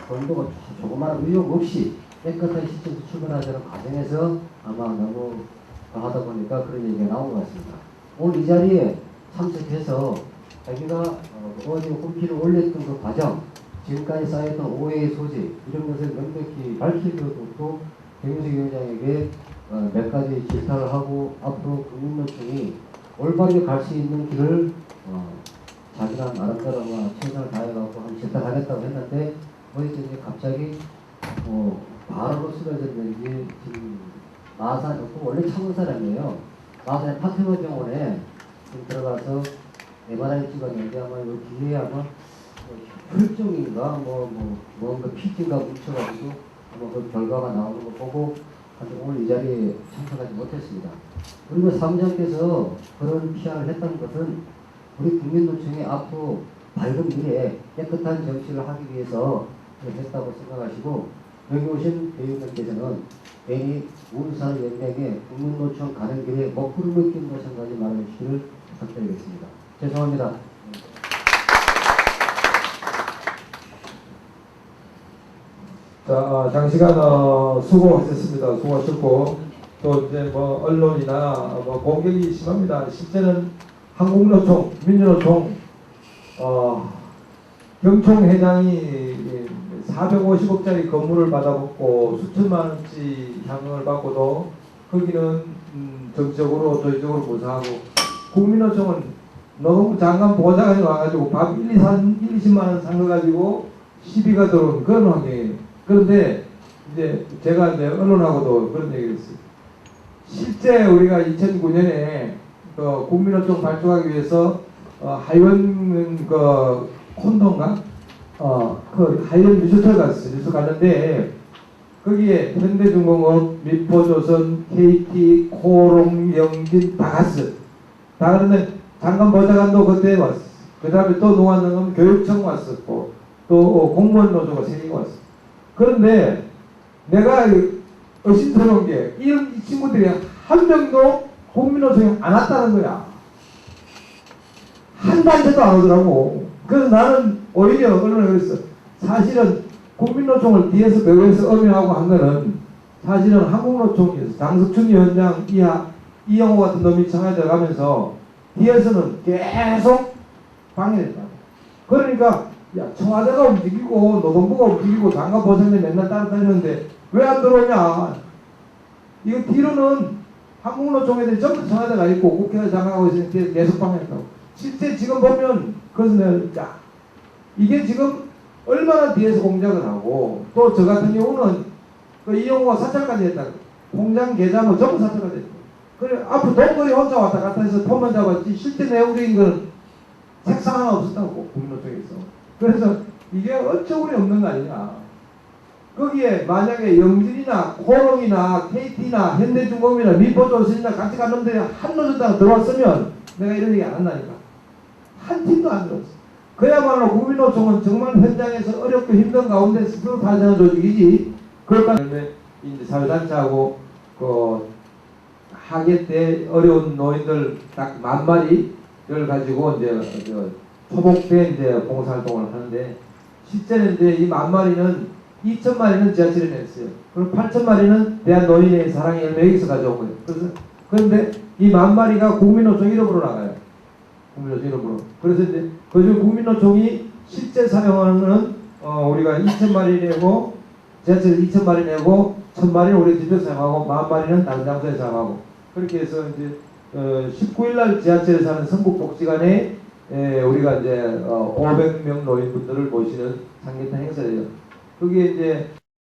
돈도 조그마한 의혹 없이 깨끗한 시점에서 출발하자는 과정에서 아마 너무 하다 보니까 그런 얘기가 나온 것 같습니다. 오늘 이 자리에 참석해서 자기가 어제 홈피를 올렸던 그 과정, 지금까지 쌓였던 오해의 소지 이런 것을 명백히 밝힐 것도 김윤석 위원장에게 몇 가지 질타를 하고 앞으로 국민노총이 올바르게 갈 수 있는 길을 자기가 나름대로 최선을 다해갖고 한 질타하겠다고 했는데 어제 이제 갑자기 바로 쓰러졌는지 지금 마산 원래 창원 사람이에요. 마산의 파트너 정원에 들어가서 MRI 찍었는데 아마 이 뒤에 아마 혈종인가 뭔가 피지가 묻혀가지고 아마 그 결과가 나오는 거 보고 오늘 이 자리에 참석하지 못했습니다. 그리고 사무장께서 그런 피하를 했다는 것은 우리 국민노총의 앞으로 밝은 미래에 깨끗한 정치를 하기 위해서 했다고 생각하시고 여기 오신 대의원님께서는 괜히 운수산업연맹의 국민노총 가는 길에 먹구름을 낀 것처럼 말해주시기를 부탁드리겠습니다. 죄송합니다. 자, 장시간 수고하셨습니다. 수고하셨고 또 이제 언론이나 공격이 심합니다. 실제는 한국노총, 민주노총 경총 회장이 450억짜리 건물을 받아먹고 수천만 원치 향응을 받고도 거기는 정치적으로 도의적으로 고사하고 국민노총은 노동부 장관 보좌관이 와가지고 밥 1, 20만 원 산 거 가지고 시비가 들어온 그런 환경이에요. 그런데 이제 제가 이제 언론하고도 그런 얘기를 했어요. 실제 우리가 2009년에 그 국민노총 발족하기 위해서 하이원 그 콘도인가 그 하이원 뉴스터 갔어요. 뉴스 갔는데 거기에 현대중공업, 미포조선, KT, 코롱, 영진 다 갔어. 다 갔는데 장관 보좌관도 그때 왔어. 그 다음에 또 농안농업 교육청 왔었고 또 공무원 노조가 생기고 왔어. 그런데 내가 의심스러운 게 이 친구들이 한 명도 국민노총에 안 왔다는 거야. 한 단체도 안 오더라고. 그래서 나는 오히려 언론에 그랬어. 사실은 국민노총을 뒤에서 배후에서 엄연하고 한 거는 사실은 한국노총에서 장석춘 위원장 이영호 같은 놈이 청와대 가면서 뒤에서는 계속 방해했다. 그러니까 야 청와대가 움직이고 노동부가 움직이고 장관 보좌관이 맨날 따라다니는데 왜 안 들어오냐. 이거 뒤로는 한국노총 애들이 전부 청와대가 있고 국회에 장관하고 있으니까 계속 방해했다고. 실제 지금 보면 그것은 야 이게 지금 얼마나 뒤에서 공작을 하고 또 저 같은 경우는 그 이용호가 사찰까지 했다. 공장 계좌 뭐 전부 사찰까지 했다. 그래 앞으로 돈벌이 혼자 왔다 갔다 해서 폰만 잡았지 실제 내용적인 건 색상 하나 없었다고 국민노총에서. 그래서 이게 어처구니 없는 거 아니냐. 거기에 만약에 영진이나 코롱이나 KT나 현대중공업이나 미포조선이나 같이 간 놈들이 한 노조당 들어왔으면 내가 이런 얘기 안 한다니까. 한 팀도 안 들어왔어. 그야말로 국민노총은 정말 현장에서 어렵고 힘든 가운데 스스로 탄생한 조직이지. 그럴까? 이제 사회단체하고 그 하계 때 어려운 노인들 딱 10,000마리를 가지고 이제 초복된 이제 봉사활동을 하는데 실제는 이제 이 10,000마리는 2,000마리는 지하철에 냈어요. 그리고 8,000마리는 대한노인의 사랑의 열매에서 가져온 거예요. 그래서 그런데 이 10,000마리가 국민노총 이름으로 나가요. 국민노총 이름으로. 그래서 이제 그중 국민노총이 실제 사용하는 우리가 2,000마리 내고 지하철에 2,000마리 내고 1,000마리는 우리 집에서 사용하고 10,000마리는 다른 장소에 사용하고 그렇게 해서 이제 19일날 지하철에서 하는 성북복지관에 우리가 이제 500명 노인분들을 모시는 삼계탕 행사예요. 그게 이제